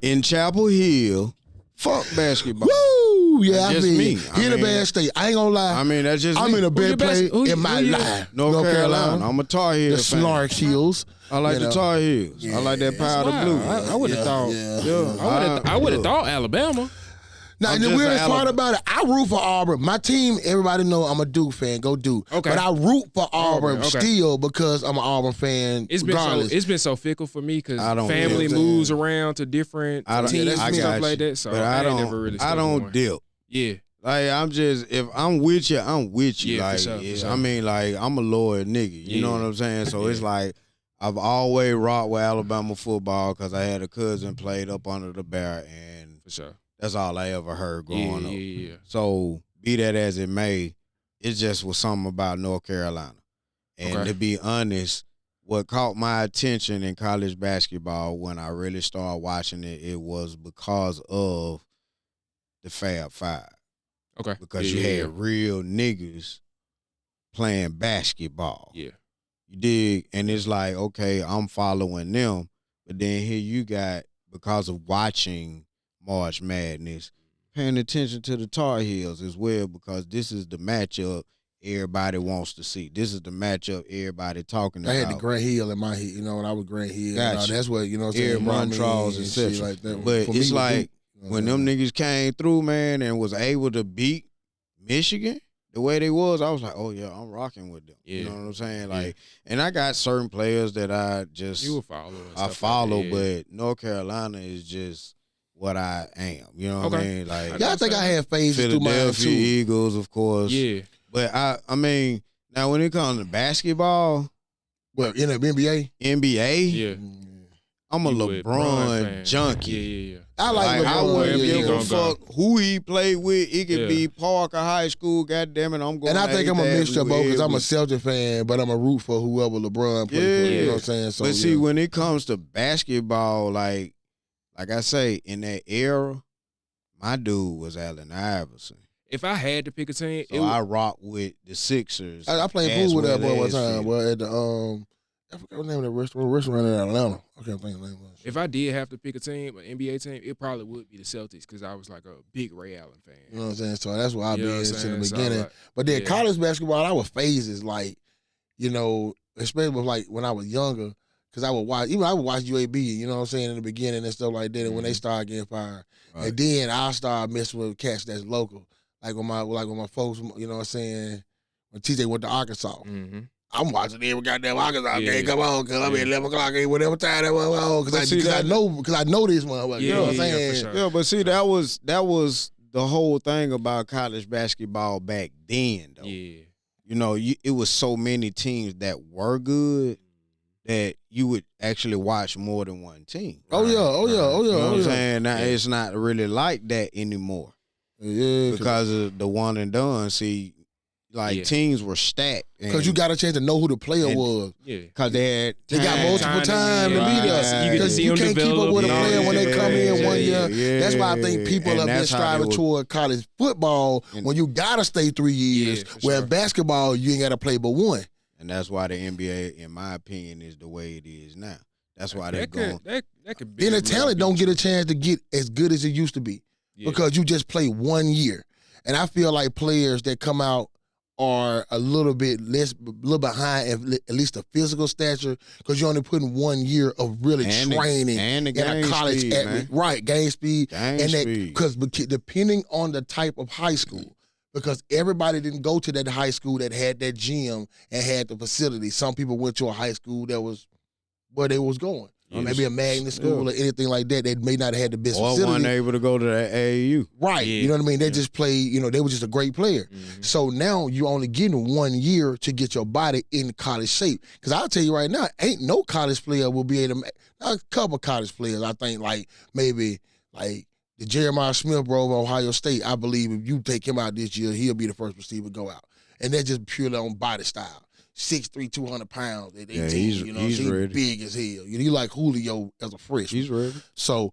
[SPEAKER 3] in Chapel Hill. Fuck basketball.
[SPEAKER 4] Woo! Yeah,
[SPEAKER 3] that's
[SPEAKER 4] I mean,
[SPEAKER 3] me.
[SPEAKER 4] He in a bad state. I ain't gonna lie.
[SPEAKER 3] I mean, that's just
[SPEAKER 4] I'm
[SPEAKER 3] me.
[SPEAKER 4] in a bad place in my life.
[SPEAKER 3] North Carolina. I'm a Tar Heel
[SPEAKER 4] The
[SPEAKER 3] fan.
[SPEAKER 4] Snark Heels.
[SPEAKER 3] I like the Tar Heels. I like that powder blue.
[SPEAKER 5] I would have thought.
[SPEAKER 3] Yeah.
[SPEAKER 5] I would have thought Alabama.
[SPEAKER 4] Now, the weirdest part about it, I root for Auburn. My team, everybody know I'm a Duke fan. Go Duke.
[SPEAKER 5] Okay.
[SPEAKER 4] But I root for Auburn
[SPEAKER 5] okay.
[SPEAKER 4] still because I'm an Auburn fan.
[SPEAKER 5] It's been so fickle for me because family
[SPEAKER 3] dip.
[SPEAKER 5] moves around to different teams and stuff like that. So I ain't never really.
[SPEAKER 3] I don't dip.
[SPEAKER 5] Yeah.
[SPEAKER 3] Like if I'm with you, I'm with you.
[SPEAKER 5] Yeah,
[SPEAKER 3] like
[SPEAKER 5] for sure.
[SPEAKER 3] I mean, like I'm a loyal nigga. You know what I'm saying? So it's like I've always rocked with Alabama football because I had a cousin played up under the bear, and
[SPEAKER 5] for sure.
[SPEAKER 3] That's all I ever heard growing up.
[SPEAKER 5] Yeah.
[SPEAKER 3] So be that as it may, it just was something about North Carolina. And to be honest, what caught my attention in college basketball when I really started watching it, it was because of the Fab Five.
[SPEAKER 5] Okay.
[SPEAKER 3] Because you had real niggas playing basketball.
[SPEAKER 5] Yeah.
[SPEAKER 3] You dig? And it's like, okay, I'm following them. But then here you got, because of watching March Madness, paying attention to the Tar Heels as well, because this is the matchup everybody wants to see. This is the matchup everybody talking about.
[SPEAKER 4] I had the Grant Hill in my head, when I was Grant Hill.
[SPEAKER 3] Gotcha.
[SPEAKER 4] That's what, what I'm saying.
[SPEAKER 3] Eric Montrose, etc.
[SPEAKER 4] Like that.
[SPEAKER 3] But it's like when them
[SPEAKER 4] niggas
[SPEAKER 3] niggas came through, man, and was able to beat Michigan the way they was, I was like, oh yeah, I'm rocking with them.
[SPEAKER 5] Yeah.
[SPEAKER 3] You know what I'm saying? Like, and I got certain players that I just
[SPEAKER 5] You will follow.
[SPEAKER 3] I follow, but North Carolina is just what I am. You know what I mean? Like,
[SPEAKER 4] I think I had phases through mine
[SPEAKER 3] Philadelphia
[SPEAKER 4] too.
[SPEAKER 3] Eagles, of course.
[SPEAKER 5] Yeah.
[SPEAKER 3] But I mean, now when it comes to basketball,
[SPEAKER 4] Well, in the NBA,
[SPEAKER 5] Yeah.
[SPEAKER 3] I'm a
[SPEAKER 5] You with
[SPEAKER 3] LeBron
[SPEAKER 5] fan.
[SPEAKER 3] junkie.
[SPEAKER 5] Yeah.
[SPEAKER 4] I like
[SPEAKER 3] Like, I
[SPEAKER 4] LeBron.
[SPEAKER 3] wouldn't
[SPEAKER 5] yeah.
[SPEAKER 3] give a
[SPEAKER 5] He
[SPEAKER 3] fuck who he played with. It could be Parker High School. God damn it, I'm going.
[SPEAKER 4] And I think I'm a mixture of both because I'm a
[SPEAKER 3] self.
[SPEAKER 4] Celtic fan, but I'm a root for whoever LeBron plays for. You know what I'm saying? So,
[SPEAKER 3] But see, when it comes to basketball, like I say, in that era, my dude was Allen Iverson.
[SPEAKER 5] If I had to pick a team,
[SPEAKER 3] So I rock with the Sixers.
[SPEAKER 4] I played
[SPEAKER 3] as
[SPEAKER 4] pool with that boy
[SPEAKER 3] well
[SPEAKER 4] one
[SPEAKER 3] as
[SPEAKER 4] time.
[SPEAKER 3] Philly.
[SPEAKER 4] Well, at the I forgot the name of the restaurant in Atlanta. I can't think of the name of it.
[SPEAKER 5] if I did have to pick a team, an NBA team, it probably would be the Celtics because I was like a big Ray Allen fan.
[SPEAKER 4] You know what I'm saying? So that's why I
[SPEAKER 5] You know
[SPEAKER 4] been
[SPEAKER 5] what I'm
[SPEAKER 4] into the
[SPEAKER 5] saying? So,
[SPEAKER 4] beginning.
[SPEAKER 5] like,
[SPEAKER 4] But then
[SPEAKER 5] yeah.
[SPEAKER 4] college basketball, I was phases like, especially with like when I was younger, because I would watch UAB, you know what I'm saying, in the beginning and stuff like that, and when they started getting fired.
[SPEAKER 3] Right.
[SPEAKER 4] And then I started messing with cats that's local. Like when my folks, you know what I'm saying, when TJ went to Arkansas.
[SPEAKER 5] Mm-hmm.
[SPEAKER 4] I'm watching every goddamn Arkansas
[SPEAKER 5] Yeah.
[SPEAKER 4] game. Come on, cause I'm at 11 o'clock, whatever time that was, because I know this motherfucker. You know what I'm saying?
[SPEAKER 5] for sure.
[SPEAKER 3] Yeah, but see, that was the whole thing about college basketball back then, though.
[SPEAKER 5] Yeah.
[SPEAKER 3] You know, it was so many teams that were good that you would actually watch more than one team.
[SPEAKER 4] Oh yeah.
[SPEAKER 3] You know what I'm
[SPEAKER 4] yeah.
[SPEAKER 3] saying? Now, it's not really like that anymore
[SPEAKER 4] Yeah,
[SPEAKER 3] because of the one and done. See, like teams were stacked.
[SPEAKER 4] because you got a chance to know who the player was.
[SPEAKER 5] Yeah.
[SPEAKER 3] Because they
[SPEAKER 4] Got multiple time to be there.
[SPEAKER 5] You get to see
[SPEAKER 4] you
[SPEAKER 5] them
[SPEAKER 4] can't keep up
[SPEAKER 5] develop.
[SPEAKER 4] with a
[SPEAKER 5] Yeah,
[SPEAKER 4] player when they come in 1 year.
[SPEAKER 3] yeah,
[SPEAKER 4] That's why I think people
[SPEAKER 3] and
[SPEAKER 4] have been
[SPEAKER 3] that's how they
[SPEAKER 4] striving
[SPEAKER 3] would-
[SPEAKER 4] toward college football when you gotta stay 3 years.
[SPEAKER 5] for
[SPEAKER 4] Where
[SPEAKER 5] sure.
[SPEAKER 4] basketball you ain't gotta play but one.
[SPEAKER 3] And that's why the NBA, in my opinion, is the way it is now. That's why they're
[SPEAKER 5] That
[SPEAKER 3] going.
[SPEAKER 5] could be.
[SPEAKER 4] Then the talent don't get a chance to get as good as it used to be because you just play 1 year. And I feel like players that come out are a little bit behind at least the physical stature because you're only putting 1 year of really training
[SPEAKER 3] and the
[SPEAKER 4] in a
[SPEAKER 3] game
[SPEAKER 4] college
[SPEAKER 3] speed, man.
[SPEAKER 4] right, game speed.
[SPEAKER 3] Game speed.
[SPEAKER 4] Because depending on the type of high school, because everybody didn't go to that high school that had that gym and had the facility. Some people went to a high school that was where they was going. Or maybe a magnet school or anything like that. They may not have had the best facility.
[SPEAKER 3] Or weren't able to go to the AAU.
[SPEAKER 4] Right.
[SPEAKER 5] Yeah.
[SPEAKER 4] You know what I mean? They just played, they were just a great player.
[SPEAKER 5] Mm-hmm.
[SPEAKER 4] So now you're only getting 1 year to get your body in college shape. Because I'll tell you right now, ain't no college player will be able to make, a couple college players, I think, maybe the Jeremiah Smith, bro, of Ohio State, I believe if you take him out this year, he'll be the first receiver to go out. And that's just purely on body style. 6'3", 200 pounds at 18.
[SPEAKER 3] He's ready.
[SPEAKER 4] Big as hell. He like Julio as a freshman.
[SPEAKER 3] He's ready.
[SPEAKER 4] So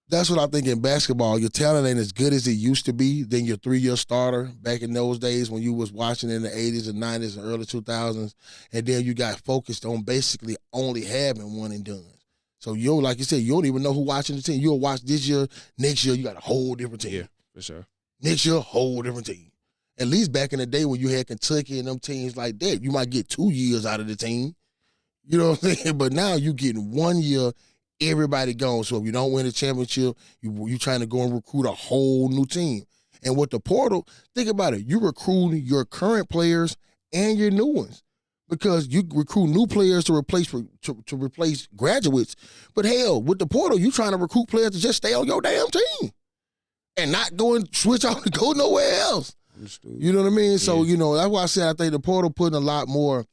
[SPEAKER 4] that's what I think in basketball. Your talent ain't as good as it used to be than your 3-year starter back in those days when you was watching in the 80s and 90s and early 2000s. And then you got focused on basically only having one and done. So like you said, you don't even know who watching the team. You'll watch this year, next year you got a whole different team.
[SPEAKER 5] Yeah, for sure.
[SPEAKER 4] Next year, whole different team. At least back in the day when you had Kentucky and them teams like that, you might get 2 years out of the team. You know what I'm saying? But now you getting 1 year, everybody gone. So if you don't win a championship, you trying to go and recruit a whole new team. And with the portal, think about it. You recruiting your current players and your new ones. Because you recruit new players to replace graduates. But hell, with the portal, you trying to recruit players to just stay on your damn team. And not go and switch out and go nowhere else. You know what I mean? Yeah. So, that's why I said I think the portal putting a lot more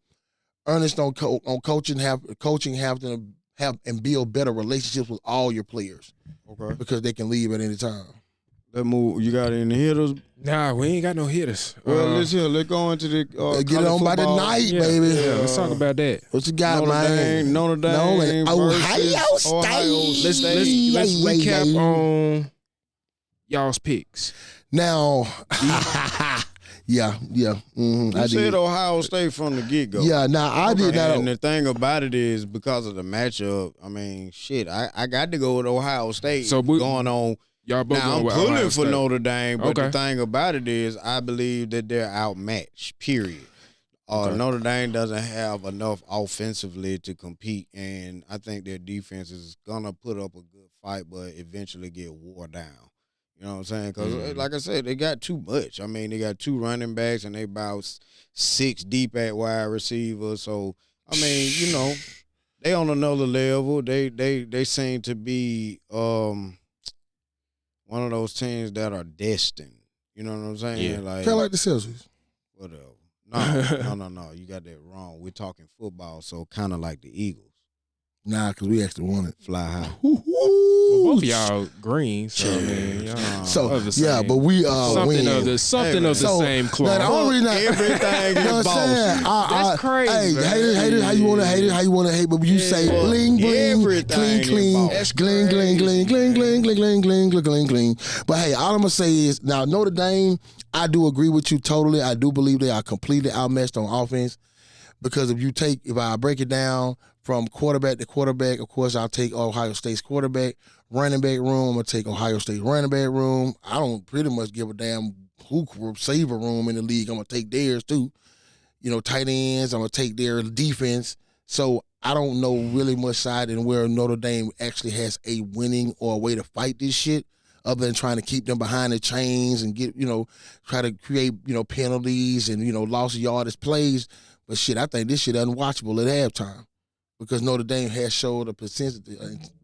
[SPEAKER 4] earnest on coaching, have to have and build better relationships with all your players. Okay. Because they can leave at any time.
[SPEAKER 3] That move, you got any hitters?
[SPEAKER 5] Nah, we ain't got no hitters.
[SPEAKER 3] Well, let's go into the
[SPEAKER 4] get on by the night, baby.
[SPEAKER 5] Yeah, let's talk about that.
[SPEAKER 4] What you got, man?
[SPEAKER 3] Notre Dame
[SPEAKER 4] Ohio State.
[SPEAKER 5] Let's recap on y'all's picks.
[SPEAKER 4] Now, yeah. Mm-hmm.
[SPEAKER 3] I said Ohio State from the get-go.
[SPEAKER 4] Yeah, now I did not.
[SPEAKER 3] And the thing about it is because of the matchup, I mean, shit, I got to go with Ohio State going on.
[SPEAKER 5] Y'all both
[SPEAKER 3] now,
[SPEAKER 5] going with
[SPEAKER 3] I'm pulling
[SPEAKER 5] Ohio
[SPEAKER 3] for
[SPEAKER 5] State.
[SPEAKER 3] Notre Dame, but
[SPEAKER 5] Okay.
[SPEAKER 3] the thing about it is I believe that they're outmatched, period. Notre Dame doesn't have enough offensively to compete, and I think their defense is going to put up a good fight, but eventually get wore down. You know what I'm saying? Because, like I said, they got too much. I mean, they got 2 running backs, and they about 6 deep at wide receiver. So, I mean, they on another level. They seem to be one of those teams that are destined. You know what I'm saying?
[SPEAKER 4] Yeah. Kind of like the Celtics.
[SPEAKER 3] Whatever. No. You got that wrong. We're talking football, so kind of like the Eagles.
[SPEAKER 4] Nah, because we actually won it.
[SPEAKER 3] Fly high.
[SPEAKER 5] Well, both of y'all green, so I mean, y'all of the same.
[SPEAKER 4] but we
[SPEAKER 5] something
[SPEAKER 4] win.
[SPEAKER 5] of the same cloth.
[SPEAKER 4] Now, the only reason
[SPEAKER 3] everything is bossy.
[SPEAKER 5] That's crazy.
[SPEAKER 4] Hey, haters, how you want to hate it? How you want to hate? But when you say bling, bling, clean, clean, gling, gling, gling, gling, gling, gling, gling, gling, gling, gling. But hey, all I'm gonna say is now Notre Dame. I do agree with you totally. I do believe they are completely outmatched on offense. Because if I break it down from quarterback to quarterback, of course, I'll take Ohio State's quarterback. Running back room, I'm going to take Ohio State running back room. I don't pretty much give a damn who receiver room in the league. I'm going to take theirs too. Tight ends, I'm going to take their defense. So I don't know really much side in where Notre Dame actually has a winning or a way to fight this shit other than trying to keep them behind the chains and get, try to create, penalties and, loss of yardage plays. But shit, I think this shit unwatchable at halftime because Notre Dame has showed a propensity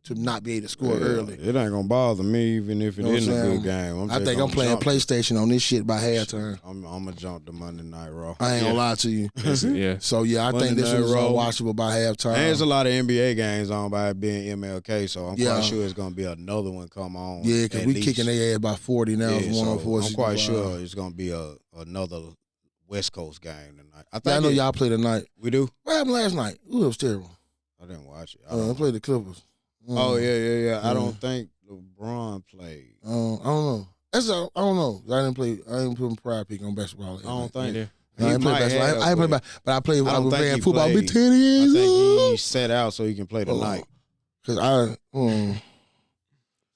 [SPEAKER 4] to not be able to score early.
[SPEAKER 3] It ain't gonna bother me even if it isn't a good game.
[SPEAKER 4] I think I'm playing PlayStation on this shit by halftime.
[SPEAKER 3] I'm gonna jump to Monday Night Raw.
[SPEAKER 4] I ain't gonna lie to you.
[SPEAKER 5] Yeah.
[SPEAKER 4] So yeah, I think this is unwatchable by halftime.
[SPEAKER 3] And there's a lot of NBA games on by it being MLK, so I'm quite sure it's gonna be another one come on.
[SPEAKER 4] Yeah, because we kicking their ass by 40 now.
[SPEAKER 3] Yeah,
[SPEAKER 4] so
[SPEAKER 3] I'm quite sure it's gonna be another West Coast game tonight.
[SPEAKER 4] I know y'all play tonight.
[SPEAKER 3] We do?
[SPEAKER 4] What happened last night? Ooh, it was terrible.
[SPEAKER 3] I didn't watch it.
[SPEAKER 4] I played the Clippers.
[SPEAKER 3] Oh, yeah. I don't think LeBron played.
[SPEAKER 4] I don't know. I don't know. I didn't put a prior pick on basketball.
[SPEAKER 3] I don't think.
[SPEAKER 4] I ain't play basketball. I ain't play basketball, but I was playing football.
[SPEAKER 3] Played.
[SPEAKER 4] Be 10 years.
[SPEAKER 3] I think he set out so he can play tonight.
[SPEAKER 4] Because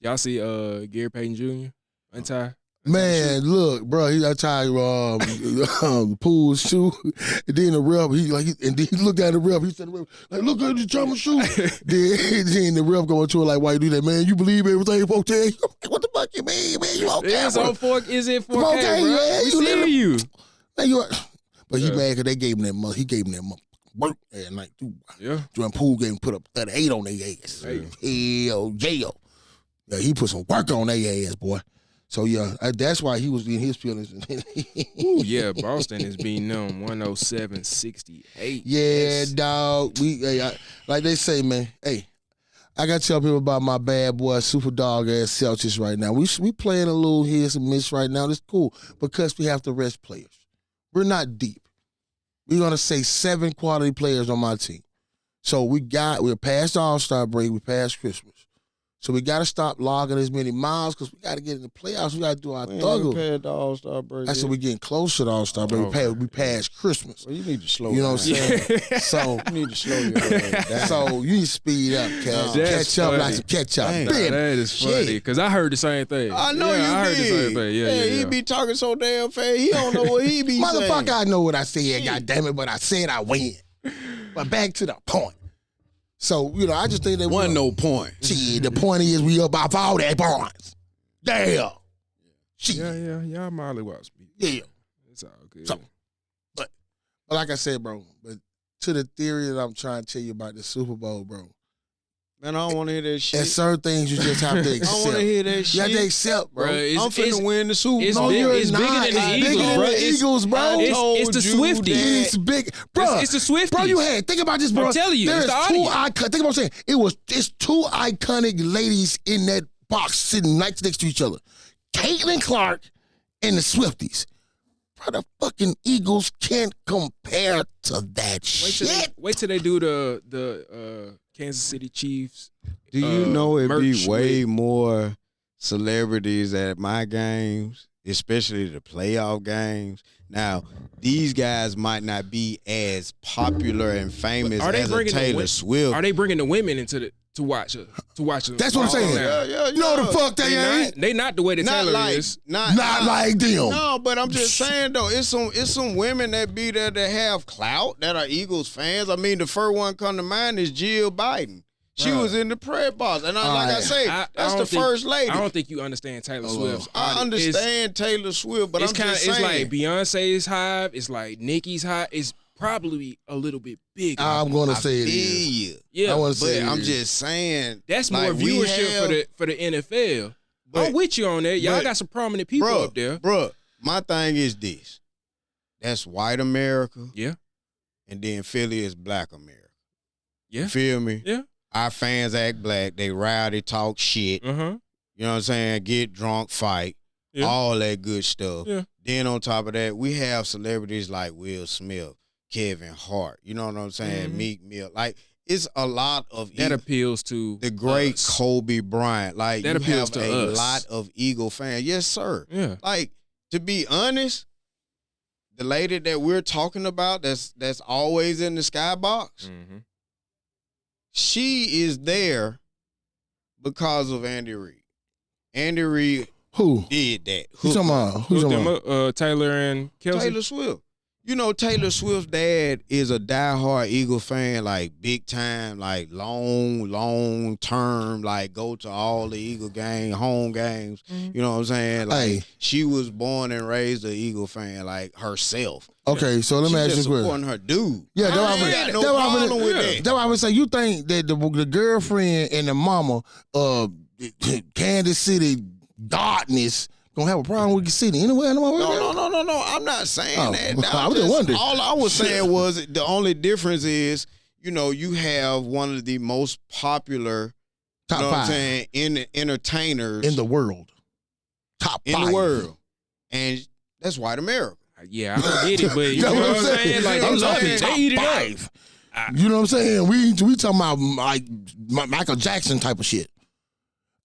[SPEAKER 5] Y'all see Gary Payton Jr. untie?
[SPEAKER 4] Man, look, bro, I tried Pool's shoe, and then the ref, and then he looked at the ref. He said, like, look at the German shoe. then the ref going to her like, why you do that, man? You believe everything folks tell you? What the fuck you mean, man? You okay?
[SPEAKER 5] Is it 4K,
[SPEAKER 4] okay,
[SPEAKER 5] bro?
[SPEAKER 4] Yeah,
[SPEAKER 5] We see you.
[SPEAKER 4] Man, but he mad because they gave him that money. He gave him that money. Work at night too.
[SPEAKER 5] Yeah.
[SPEAKER 4] Jordan Poole gave him put up 38 on their ass. Hell, jail. Yeah, he put some work on their ass, boy. So yeah, that's why he was in his feelings.
[SPEAKER 5] Ooh, yeah, Boston is beating them 107-68.
[SPEAKER 4] Yeah, dog. Like they say, man. Hey, I gotta tell people about my bad boy, super dog ass Celtics right now. We playing a little hit and miss right now. That's cool because we have to rest players. We're not deep. We're gonna say 7 quality players on my team. So we're past the All-Star break. We passed Christmas. So we got to stop logging as many miles because we got to get in the playoffs. We got to do our thugger.
[SPEAKER 3] Past the All-Star break.
[SPEAKER 4] I said we getting close to the All-Star break. We passed Christmas.
[SPEAKER 3] Well, you need to slow
[SPEAKER 4] You know what I'm saying? So
[SPEAKER 3] you need to slow your down.
[SPEAKER 4] So you need to speed up, Cash.
[SPEAKER 5] That's
[SPEAKER 4] Catch up
[SPEAKER 5] funny.
[SPEAKER 4] like some catch up.
[SPEAKER 3] Dang.
[SPEAKER 4] Bam.
[SPEAKER 5] That is funny because I heard the same thing.
[SPEAKER 3] I know you
[SPEAKER 5] I heard
[SPEAKER 3] did.
[SPEAKER 5] the same thing. Yeah.
[SPEAKER 3] He be talking so damn fast. He don't know what he be saying.
[SPEAKER 4] Motherfucker, I know what I said, goddammit, but I said I win. But back to the point. So, I just think that
[SPEAKER 3] Wasn't no point.
[SPEAKER 4] Shit, the point is we up by 40 points. Damn. Shit.
[SPEAKER 5] Yeah. Y'all Molly Watts me.
[SPEAKER 4] Yeah.
[SPEAKER 5] It's all good.
[SPEAKER 4] So, but like I said, bro, but to the theory that I'm trying to tell you about the Super Bowl, bro.
[SPEAKER 3] Man, I don't want to hear that shit.
[SPEAKER 4] There's certain things you just have to accept.
[SPEAKER 3] I don't want to hear that shit.
[SPEAKER 4] You have to accept, bro.
[SPEAKER 3] I'm finna win the Super
[SPEAKER 5] it's
[SPEAKER 3] Bowl.
[SPEAKER 5] big-
[SPEAKER 4] you're
[SPEAKER 5] it's
[SPEAKER 4] not.
[SPEAKER 5] bigger than the
[SPEAKER 4] It's
[SPEAKER 5] Eagles,
[SPEAKER 4] bigger than
[SPEAKER 5] bro.
[SPEAKER 4] the Eagles, bro.
[SPEAKER 5] It's the Swifties.
[SPEAKER 4] It's big, bro.
[SPEAKER 5] It's the Swifties.
[SPEAKER 4] Bro, you had think about this, bro.
[SPEAKER 5] I'm telling you,
[SPEAKER 4] there's
[SPEAKER 5] it's the
[SPEAKER 4] two
[SPEAKER 5] audience.
[SPEAKER 4] think about what I'm saying. It's 2 iconic ladies in that box sitting next to each other. Caitlin Clark and the Swifties. Bro, the fucking Eagles can't compare to that shit.
[SPEAKER 5] Wait till they do the Kansas City Chiefs.
[SPEAKER 3] Do you know it be
[SPEAKER 5] merch
[SPEAKER 3] way more celebrities at my games, especially the playoff games? Now, these guys might not be as popular and famous as a Taylor Swift.
[SPEAKER 5] Are they bringing the women into to watch?
[SPEAKER 4] That's what I'm saying.
[SPEAKER 3] Yeah.
[SPEAKER 4] No, the fuck they ain't.
[SPEAKER 5] They not the way the
[SPEAKER 3] Not
[SPEAKER 5] Taylor
[SPEAKER 3] like,
[SPEAKER 5] is.
[SPEAKER 4] Not like them.
[SPEAKER 3] No, but I'm just saying though, it's some women that be there that have clout that are Eagles fans. I mean, the first one come to mind is Jill Biden. She was in the prayer box, and I say, that's the first lady.
[SPEAKER 5] I don't think you understand Taylor Swift's.
[SPEAKER 3] I understand Taylor Swift, but I'm just saying.
[SPEAKER 5] It's like Beyonce's hive. It's like Nicki's hive. It's probably a little bit bigger.
[SPEAKER 4] I'm gonna say it is.
[SPEAKER 5] Yeah,
[SPEAKER 4] I want to say
[SPEAKER 3] But
[SPEAKER 4] it
[SPEAKER 3] I'm
[SPEAKER 4] is.
[SPEAKER 3] just saying.
[SPEAKER 5] that's more viewership for the NFL. I'm with you on that. Y'all got some prominent people up there.
[SPEAKER 3] Bro, my thing is this. That's white America.
[SPEAKER 5] Yeah.
[SPEAKER 3] And then Philly is black America.
[SPEAKER 5] Yeah.
[SPEAKER 3] You feel me?
[SPEAKER 5] Yeah.
[SPEAKER 3] Our fans act black. They rowdy, talk shit.
[SPEAKER 5] Uh-huh.
[SPEAKER 3] You know what I'm saying? Get drunk, fight.
[SPEAKER 5] Yeah.
[SPEAKER 3] All that good stuff.
[SPEAKER 5] Yeah.
[SPEAKER 3] Then on top of that, we have celebrities like Will Smith, Kevin Hart. You know what I'm saying?
[SPEAKER 5] Mhm.
[SPEAKER 3] Meek Mill. Like, it's a lot of
[SPEAKER 5] That appeals to
[SPEAKER 3] the great
[SPEAKER 5] us.
[SPEAKER 3] Kobe Bryant. Like,
[SPEAKER 5] That
[SPEAKER 3] you
[SPEAKER 5] appeals
[SPEAKER 3] have
[SPEAKER 5] to
[SPEAKER 3] a
[SPEAKER 5] us.
[SPEAKER 3] lot of Eagle fans. Yes, sir.
[SPEAKER 5] Yeah.
[SPEAKER 3] Like, to be honest, the lady that we're talking about that's always in the skybox,
[SPEAKER 5] Mm-hmm.
[SPEAKER 3] she is there because of Andy Reid. Andy Reid
[SPEAKER 4] Who?
[SPEAKER 3] did that.
[SPEAKER 4] Who talking about? Who's talking about?
[SPEAKER 5] Taylor and Kelce.
[SPEAKER 3] Taylor Swift. You know, Taylor Swift's dad is a diehard Eagle fan, like big time, like long term, like go to all the Eagle home games. You know what I'm saying? Like,
[SPEAKER 4] Hey.
[SPEAKER 3] she was born and raised an Eagle fan, like herself.
[SPEAKER 4] Okay, so let me
[SPEAKER 3] She
[SPEAKER 4] ask you
[SPEAKER 3] just
[SPEAKER 4] a question.
[SPEAKER 3] supporting her dude.
[SPEAKER 4] Yeah,
[SPEAKER 3] I ain't got no problem with that.
[SPEAKER 4] That's why I would say you think that the girlfriend and the mama of Kansas City godness gonna have a problem with the city anyway?
[SPEAKER 3] No. I'm not saying
[SPEAKER 4] Oh,
[SPEAKER 3] that.
[SPEAKER 4] I was just wondering.
[SPEAKER 3] All I was saying was the only difference is, you know, you have one of the most popular,
[SPEAKER 4] Top
[SPEAKER 3] you know what I'm
[SPEAKER 4] five
[SPEAKER 3] saying, entertainers
[SPEAKER 4] in the world. Top
[SPEAKER 3] in
[SPEAKER 4] five
[SPEAKER 3] the world, and that's white America.
[SPEAKER 5] Yeah, I don't get it, but you
[SPEAKER 4] That's
[SPEAKER 5] know
[SPEAKER 4] what
[SPEAKER 5] what
[SPEAKER 4] I'm
[SPEAKER 5] I'm saying? Like,
[SPEAKER 4] I'm
[SPEAKER 5] they love
[SPEAKER 4] talking
[SPEAKER 5] it.
[SPEAKER 4] top
[SPEAKER 5] They eat it up.
[SPEAKER 4] five. You know what I'm saying? We talking about like Michael Jackson type of shit.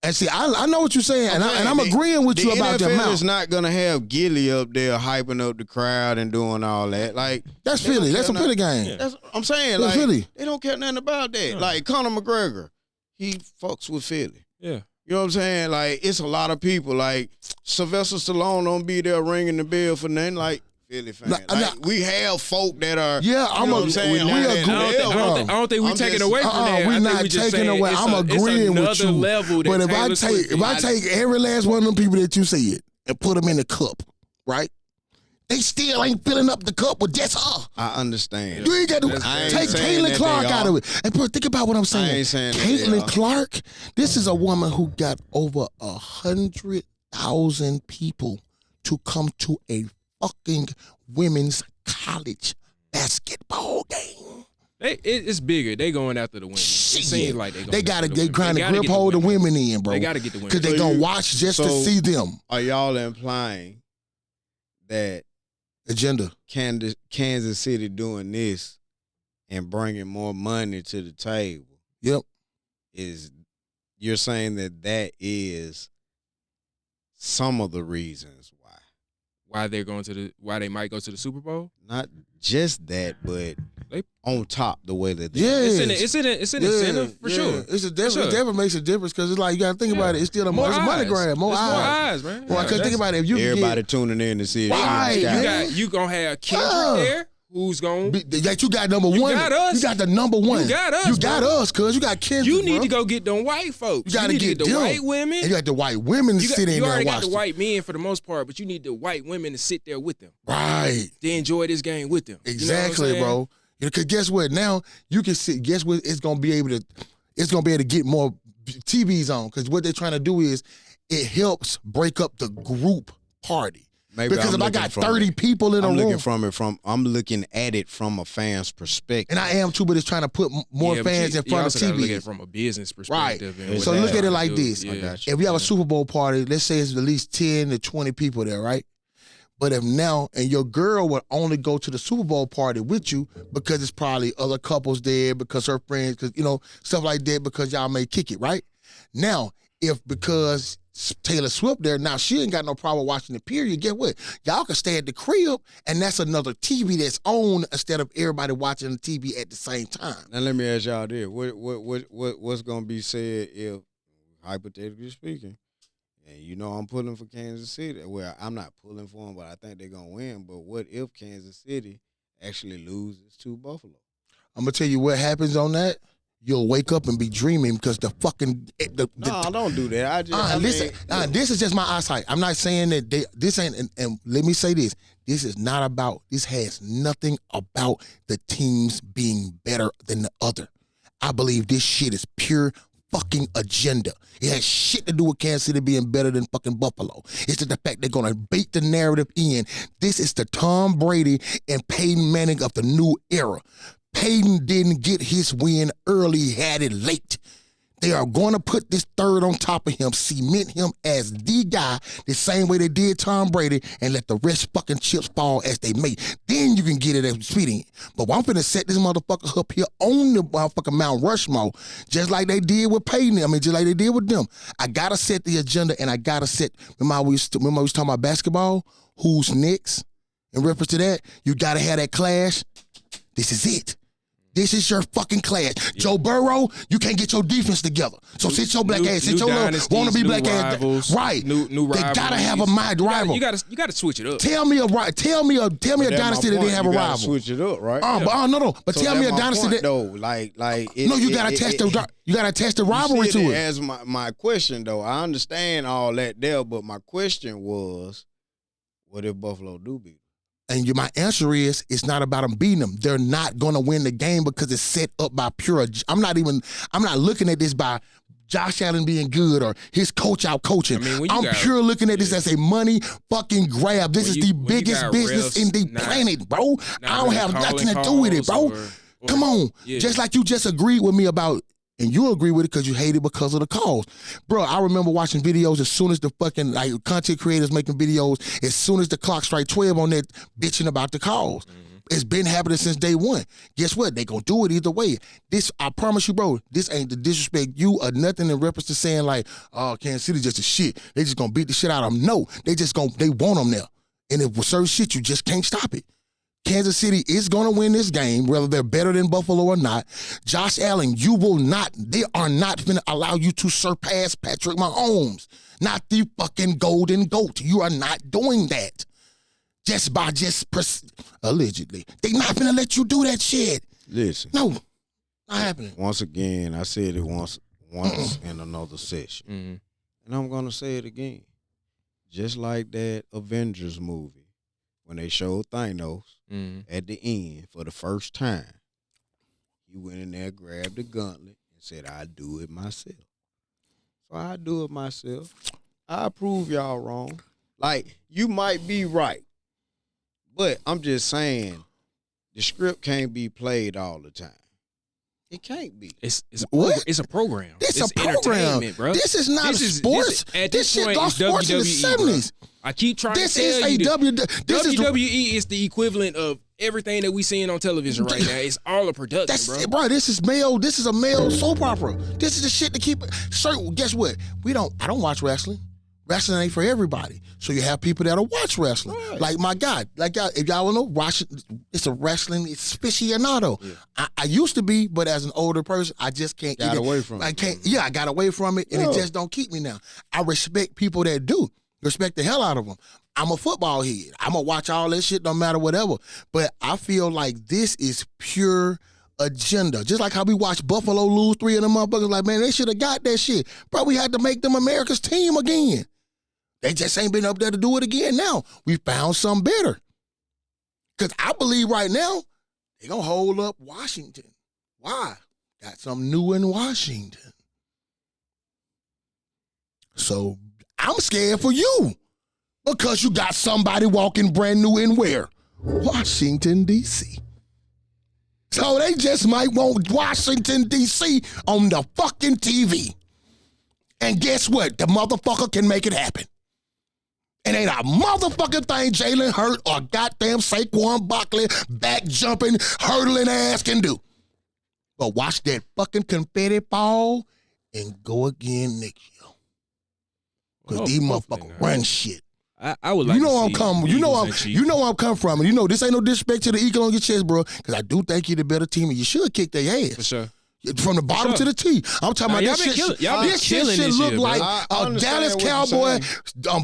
[SPEAKER 4] And see, I know what you're saying, and I'm agreeing with you about
[SPEAKER 3] the
[SPEAKER 4] the
[SPEAKER 3] NFL
[SPEAKER 4] amount.
[SPEAKER 3] is not gonna have Gilly up there hyping up the crowd and doing all that. Like,
[SPEAKER 4] That's
[SPEAKER 3] they don't
[SPEAKER 4] Philly. That's
[SPEAKER 3] care
[SPEAKER 4] a Philly game.
[SPEAKER 3] That's I'm saying.
[SPEAKER 4] That's
[SPEAKER 3] Like,
[SPEAKER 4] Philly.
[SPEAKER 3] they don't care nothing about that. Like Conor McGregor, he fucks with Philly.
[SPEAKER 5] Yeah.
[SPEAKER 3] You know what I'm saying? Like, it's a lot of people. Like, Sylvester Stallone don't be there ringing the bell for nothing like Philly fans. We have folk that are.
[SPEAKER 4] Yeah, I'm saying.
[SPEAKER 5] I don't think we're taking away from that.
[SPEAKER 4] We're not taking away. I'm agreeing with you.
[SPEAKER 5] Level
[SPEAKER 4] but if I take every last one of them people that you said and put them in the cup, right? They still ain't filling up the cup with just her.
[SPEAKER 3] I understand.
[SPEAKER 4] You ain't got to take Caitlin Clark out of it. And bro, think about what I'm saying.
[SPEAKER 3] I ain't saying
[SPEAKER 4] Caitlin Clark, this is a woman who got over 100,000 people to come to a fucking women's college basketball game.
[SPEAKER 5] It's bigger. They going after the women.
[SPEAKER 4] Shit.
[SPEAKER 5] It seems like
[SPEAKER 4] they trying to grip hold the women in, bro.
[SPEAKER 5] They got to get the women.
[SPEAKER 4] Because they going to watch just to see them.
[SPEAKER 3] Are y'all implying that
[SPEAKER 4] agenda
[SPEAKER 3] Kansas City doing this and bringing more money to the table?
[SPEAKER 4] Yep.
[SPEAKER 3] You're saying that is some of the reasons
[SPEAKER 5] why they might go to the Super Bowl?
[SPEAKER 3] Not just that, but on top the way that they
[SPEAKER 5] it's an incentive for sure.
[SPEAKER 4] It definitely makes a difference because it's like you got to think about it. It's still a money grab. More eyes,
[SPEAKER 5] man.
[SPEAKER 4] Well, because think about it. If you
[SPEAKER 3] everybody tuning in to see it,
[SPEAKER 5] you gonna have Kendrick there. Who's going to
[SPEAKER 4] that you got number one. You got us. You got the number one.
[SPEAKER 5] You got us.
[SPEAKER 4] You got us, cuz you got Kendrick.
[SPEAKER 5] You need to go get them white folks.
[SPEAKER 4] You got to get
[SPEAKER 5] the white women.
[SPEAKER 4] And you got the white women sitting there.
[SPEAKER 5] You already got the white men for the most part, but you need the white women to sit there with them.
[SPEAKER 4] Right.
[SPEAKER 5] To enjoy this game with them.
[SPEAKER 4] Exactly, bro. Because guess what? Now you can see. Guess what? It's gonna be able to get more TVs on. Because what they're trying to do is it helps break up the group party.
[SPEAKER 3] Maybe
[SPEAKER 4] because if I got 30 people in a room,
[SPEAKER 3] I'm looking at it from a fan's perspective,
[SPEAKER 4] and I am too. But it's trying to put more fans in front of TV.
[SPEAKER 5] Look at it from a business perspective,
[SPEAKER 4] right? So look at it like this:
[SPEAKER 3] if
[SPEAKER 4] we have a Super Bowl party, let's say it's at least 10 to 20 people there, right? But if now and your girl would only go to the Super Bowl party with you because it's probably other couples there, because her friends, because stuff like that, because y'all may kick it, right? Now, because Taylor Swift there, now she ain't got no problem watching the period. Get what? Y'all can stay at the crib, and that's another TV that's on instead of everybody watching the TV at the same time.
[SPEAKER 3] Now let me ask y'all this: what's gonna be said if, hypothetically speaking, and I'm pulling for Kansas City? Well, I'm not pulling for them, but I think they're gonna win. But what if Kansas City actually loses to Buffalo?
[SPEAKER 4] I'm gonna tell you what happens on that. You'll wake up and be dreaming because the fucking
[SPEAKER 3] no, don't do that.
[SPEAKER 4] This is just my eyesight. I'm not saying that this ain't. And let me say this: this is not about. This has nothing about the teams being better than the other. I believe this shit is pure fucking agenda. It has shit to do with Kansas City being better than fucking Buffalo. It's just the fact they're gonna bait the narrative in. This is the Tom Brady and Peyton Manning of the new era. Peyton didn't get his win early, he had it late. They are going to put this third on top of him, cement him as the guy the same way they did Tom Brady, and let the rest fucking chips fall as they may. Then you can get it at speeding. But I'm finna set this motherfucker up here on the motherfucking Mount Rushmore, just like they did with Peyton. Just like they did with them. I gotta set the agenda, and I gotta set. Remember we was talking about basketball? Who's next? In reference to that, you gotta have that clash. This is it. This is your fucking class. Yeah. Joe Burrow, you can't get your defense together. So sit your black ass. Sit your little wannabe black ass. Right.
[SPEAKER 5] New
[SPEAKER 4] they gotta have a rival.
[SPEAKER 5] You gotta switch it up.
[SPEAKER 4] Tell me a dynasty that didn't have a rival.
[SPEAKER 3] Switch it up, right?
[SPEAKER 4] No. But so tell me a dynasty that you gotta attach the rivalry to it.
[SPEAKER 3] As my question though, I understand all that there, but my question was, what if Buffalo do beat?
[SPEAKER 4] And my answer is, it's not about them beating them. They're not going to win the game because it's set up by pure. I'm not looking at this by Josh Allen being good or his coach out coaching. I'm pure looking at this as a money fucking grab. This is the biggest business in the planet, bro. I don't have nothing to do with it, bro. Come on. Yeah. Just like you just agreed with me about, and you agree with it because you hate it because of the calls. Bro, I remember watching videos as soon as the fucking content creators making videos, as soon as the clock strike 12 on that bitching about the calls. Mm-hmm. It's been happening since day one. Guess what? They gonna do it either way. This, I promise you, bro, this ain't to disrespect you or nothing in reference to saying oh, Kansas City just a shit. They just gonna beat the shit out of them. No, they want them there. And if with certain shit, you just can't stop it. Kansas City is going to win this game, whether they're better than Buffalo or not. Josh Allen, they are not going to allow you to surpass Patrick Mahomes. Not the fucking golden goat. You are not doing that. Allegedly. They're not going to let you do that shit.
[SPEAKER 3] Listen.
[SPEAKER 4] No, not happening.
[SPEAKER 3] Once again, I said it once in another session.
[SPEAKER 5] Mm-hmm.
[SPEAKER 3] And I'm going to say it again. Just like that Avengers movie, when they showed Thanos at the end for the first time, he went in there, grabbed the gauntlet, and said, "I do it myself." So I do it myself. I prove y'all wrong. Like, you might be right, but I'm just saying the script can't be played all the time. It can't be.
[SPEAKER 5] It's a program.
[SPEAKER 4] It's
[SPEAKER 5] it's
[SPEAKER 4] a program,
[SPEAKER 5] entertainment, bro.
[SPEAKER 4] This is not sports.
[SPEAKER 5] At
[SPEAKER 4] this
[SPEAKER 5] this
[SPEAKER 4] shit
[SPEAKER 5] point,
[SPEAKER 4] lost
[SPEAKER 5] it's
[SPEAKER 4] sports in the
[SPEAKER 5] WWE,
[SPEAKER 4] 70s.
[SPEAKER 5] bro. I keep trying
[SPEAKER 4] This
[SPEAKER 5] to tell
[SPEAKER 4] is
[SPEAKER 5] you
[SPEAKER 4] WWE
[SPEAKER 5] is the equivalent of everything that we seeing on television right now. It's all a production, bro.
[SPEAKER 4] This is a male soap opera. This is the shit to keep. So guess what? I don't watch wrestling. Wrestling ain't for everybody. So you have people that'll watch wrestling.
[SPEAKER 3] Right.
[SPEAKER 4] Like my God. If y'all know, it's a wrestling aficionado.
[SPEAKER 3] Yeah.
[SPEAKER 4] I used to be, but as an older person, I just can't
[SPEAKER 3] Got away from it.
[SPEAKER 4] I can't. Yeah, I got away from it, and it just don't keep me now. I respect people that do. Respect the hell out of them. I'm a football head. I'm going to watch all that shit no matter whatever. But I feel like this is pure agenda. Just like how we watched Buffalo lose 3 of them motherfuckers. Like, man, they should have got that shit. Bro, we had to make them America's team again. They just ain't been up there to do it again now. We found something better. Because I believe right now, they're going to hold up Washington. Why? Got something new in Washington. So I'm scared for you because you got somebody walking brand new in where? Washington, D.C. So they just might want Washington, D.C. on the fucking TV. And guess what? The motherfucker can make it happen. And ain't a motherfucking thing Jalen Hurt or goddamn Saquon Barkley back jumping, hurdling ass can do. But watch that fucking confetti fall and go again next year. Because these motherfuckers run shit.
[SPEAKER 5] I would like
[SPEAKER 4] you know
[SPEAKER 5] to
[SPEAKER 4] where I'm
[SPEAKER 5] see
[SPEAKER 4] coming. You know where I'm coming from. And you know this ain't no disrespect to the eagle on your chest, bro. Because I do think you're the better team, and you should kick their ass.
[SPEAKER 5] For sure.
[SPEAKER 4] From the bottom to the T. I'm talking about this shit.
[SPEAKER 5] Y'all been
[SPEAKER 4] This shit
[SPEAKER 5] killing
[SPEAKER 4] should
[SPEAKER 5] this
[SPEAKER 4] look
[SPEAKER 5] year,
[SPEAKER 4] like
[SPEAKER 5] bro.
[SPEAKER 4] a Dallas Cowboy,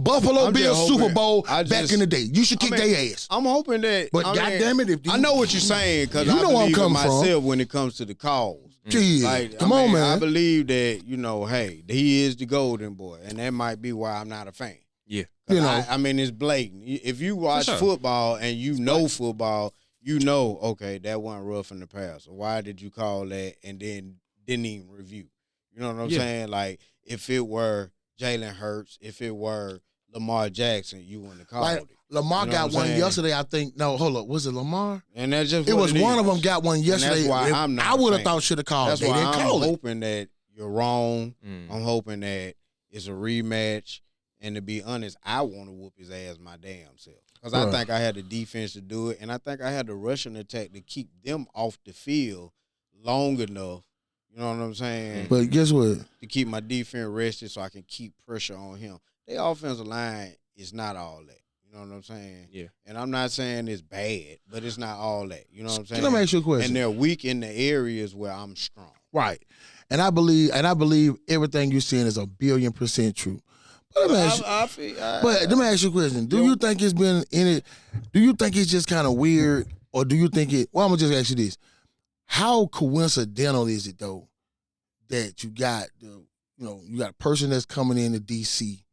[SPEAKER 4] Buffalo Bills Super Bowl back in the day. You should kick their ass.
[SPEAKER 3] I'm hoping that.
[SPEAKER 4] But goddamn it,
[SPEAKER 3] I know what you're saying because
[SPEAKER 4] You
[SPEAKER 3] I
[SPEAKER 4] know where I'm
[SPEAKER 3] believe in
[SPEAKER 4] coming from.
[SPEAKER 3] myself when it comes to the calls.
[SPEAKER 4] Jeez,
[SPEAKER 3] Like,
[SPEAKER 4] come on, man.
[SPEAKER 3] I believe that hey, he is the golden boy, and that might be why I'm not a fan.
[SPEAKER 5] Yeah.
[SPEAKER 4] You know.
[SPEAKER 3] I mean, it's blatant. If you watch
[SPEAKER 5] sure.
[SPEAKER 3] football and you know football, you know, okay, that wasn't rough in the past. So why did you call that and then didn't even review? You know what I'm saying? Like, if it were Jalen Hurts, if it were Lamar Jackson, you wouldn't have called it.
[SPEAKER 4] Lamar
[SPEAKER 3] You know
[SPEAKER 4] got
[SPEAKER 3] what I'm
[SPEAKER 4] one
[SPEAKER 3] saying?
[SPEAKER 4] yesterday, I think. No, hold up. Was it Lamar?
[SPEAKER 3] And that's just
[SPEAKER 4] It
[SPEAKER 3] what
[SPEAKER 4] was one of them got one yesterday.
[SPEAKER 3] that's why I'm not
[SPEAKER 4] I would have
[SPEAKER 3] a fan.
[SPEAKER 4] thought should have called.
[SPEAKER 3] That's
[SPEAKER 4] They
[SPEAKER 3] why
[SPEAKER 4] didn't
[SPEAKER 3] I'm
[SPEAKER 4] call it.
[SPEAKER 3] hoping that you're wrong. I'm hoping that it's a rematch. And to be honest, I want to whoop his ass my damn self. Because I think I had the defense to do it. And I think I had the rushing attack to keep them off the field long enough. You know what I'm saying?
[SPEAKER 4] But guess what?
[SPEAKER 3] To keep my defense rested so I can keep pressure on him. Their offensive line is not all that. You know what I'm saying?
[SPEAKER 5] Yeah.
[SPEAKER 3] And I'm not saying it's bad, but it's not all that. You know what I'm saying?
[SPEAKER 4] Let me ask you a question.
[SPEAKER 3] And they're weak in the areas where I'm strong.
[SPEAKER 4] Right. And I believe everything you're saying is 1,000,000,000% true. But let me ask you a question. Do you think it's been in it? Do you think it's just kind of weird, or do you think it? Well, I'm gonna just ask you this: how coincidental is it though that you got a person that's coming into DC,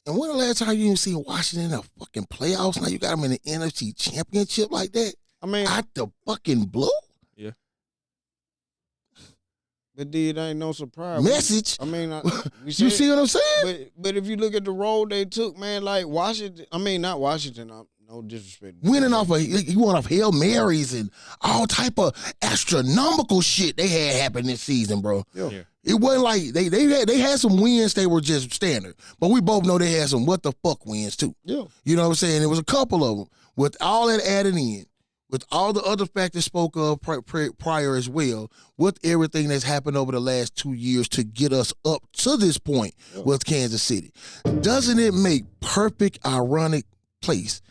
[SPEAKER 4] and when the last time you even seen Washington in the fucking playoffs? Now you got them in the NFC Championship like that.
[SPEAKER 3] I mean,
[SPEAKER 4] out the fucking blue.
[SPEAKER 5] Yeah.
[SPEAKER 3] But it ain't no surprise.
[SPEAKER 4] Message.
[SPEAKER 3] I mean,
[SPEAKER 4] you see what I'm saying?
[SPEAKER 3] But if you look at the road they took, man, like Washington. I mean, not Washington. No disrespect.
[SPEAKER 4] Winning off he went off Hail Marys and all type of astronomical shit they had happen this season, bro.
[SPEAKER 3] Yeah.
[SPEAKER 4] It wasn't like they had some wins. They were just standard, but we both know they had some what the fuck wins too.
[SPEAKER 3] Yeah.
[SPEAKER 4] You know what I'm saying? There was a couple of them with all that added in. With all the other factors spoke of prior as well, with everything that's happened over the last 2 years to get us up to this point with Kansas City, doesn't it make perfect ironic place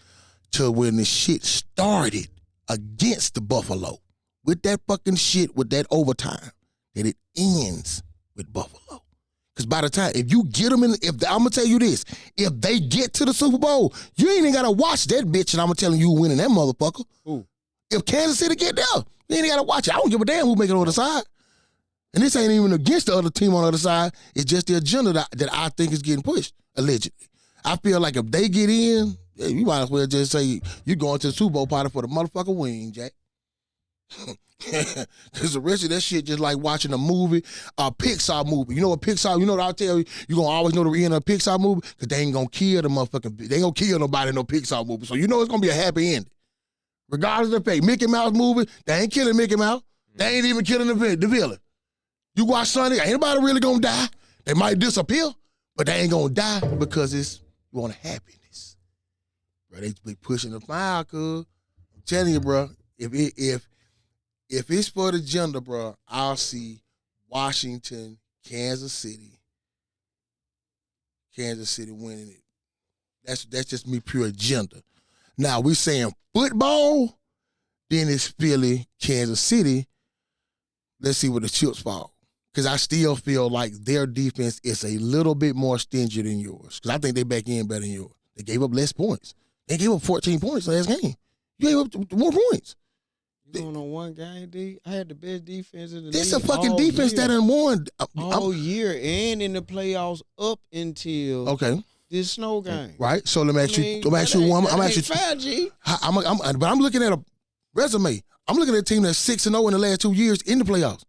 [SPEAKER 4] to when the shit started against the Buffalo with that fucking shit, with that overtime, that it ends with Buffalo. Because by the time, if you get them in, I'm going to tell you this, if they get to the Super Bowl, you ain't even got to watch that bitch, and I'm going to tell you winning that motherfucker.
[SPEAKER 3] Ooh.
[SPEAKER 4] If Kansas City get there, you ain't got to watch it. I don't give a damn who make it on the other side. And this ain't even against the other team on the other side. It's just the agenda that I think is getting pushed, allegedly. I feel like if they get in, you might as well just say you're going to the Super Bowl party for the motherfucking wing, Jack. Because the rest of that shit just like watching a movie, a Pixar movie. You know what Pixar, you know what I'll tell you? You're going to always know the end of a Pixar movie because they ain't going to kill the motherfucking, they ain't going to kill nobody in no Pixar movie. So you know it's going to be a happy ending. Regardless of the fate. Mickey Mouse movie, they ain't killing Mickey Mouse. They ain't even killing the villain. You watch Sonic, ain't nobody really going to die. They might disappear, but they ain't going to die because it's you want happiness. Bro, they be pushing the fire, cuz. I'm telling you, bro, if it's for the gender, bro, I'll see Washington, Kansas City winning it. That's just me pure agenda. Now, we saying football, then it's Philly, Kansas City. Let's see where the chips fall. Because I still feel like their defense is a little bit more stingy than yours. Because I think they back in better than yours. They gave up less points. They gave up 14 points last game. You gave up more points.
[SPEAKER 3] You going on one game, D? I had the best defense in the
[SPEAKER 4] This
[SPEAKER 3] league
[SPEAKER 4] a fucking
[SPEAKER 3] all
[SPEAKER 4] defense
[SPEAKER 3] year.
[SPEAKER 4] that done won.
[SPEAKER 3] All year and in the playoffs up until
[SPEAKER 4] Okay.
[SPEAKER 3] this snow game.
[SPEAKER 4] Right. So let me ask you. Let me ask you one. I'm actually. But I'm looking at a resume. I'm looking at a team that's 6-0 in the last 2 years in the playoffs.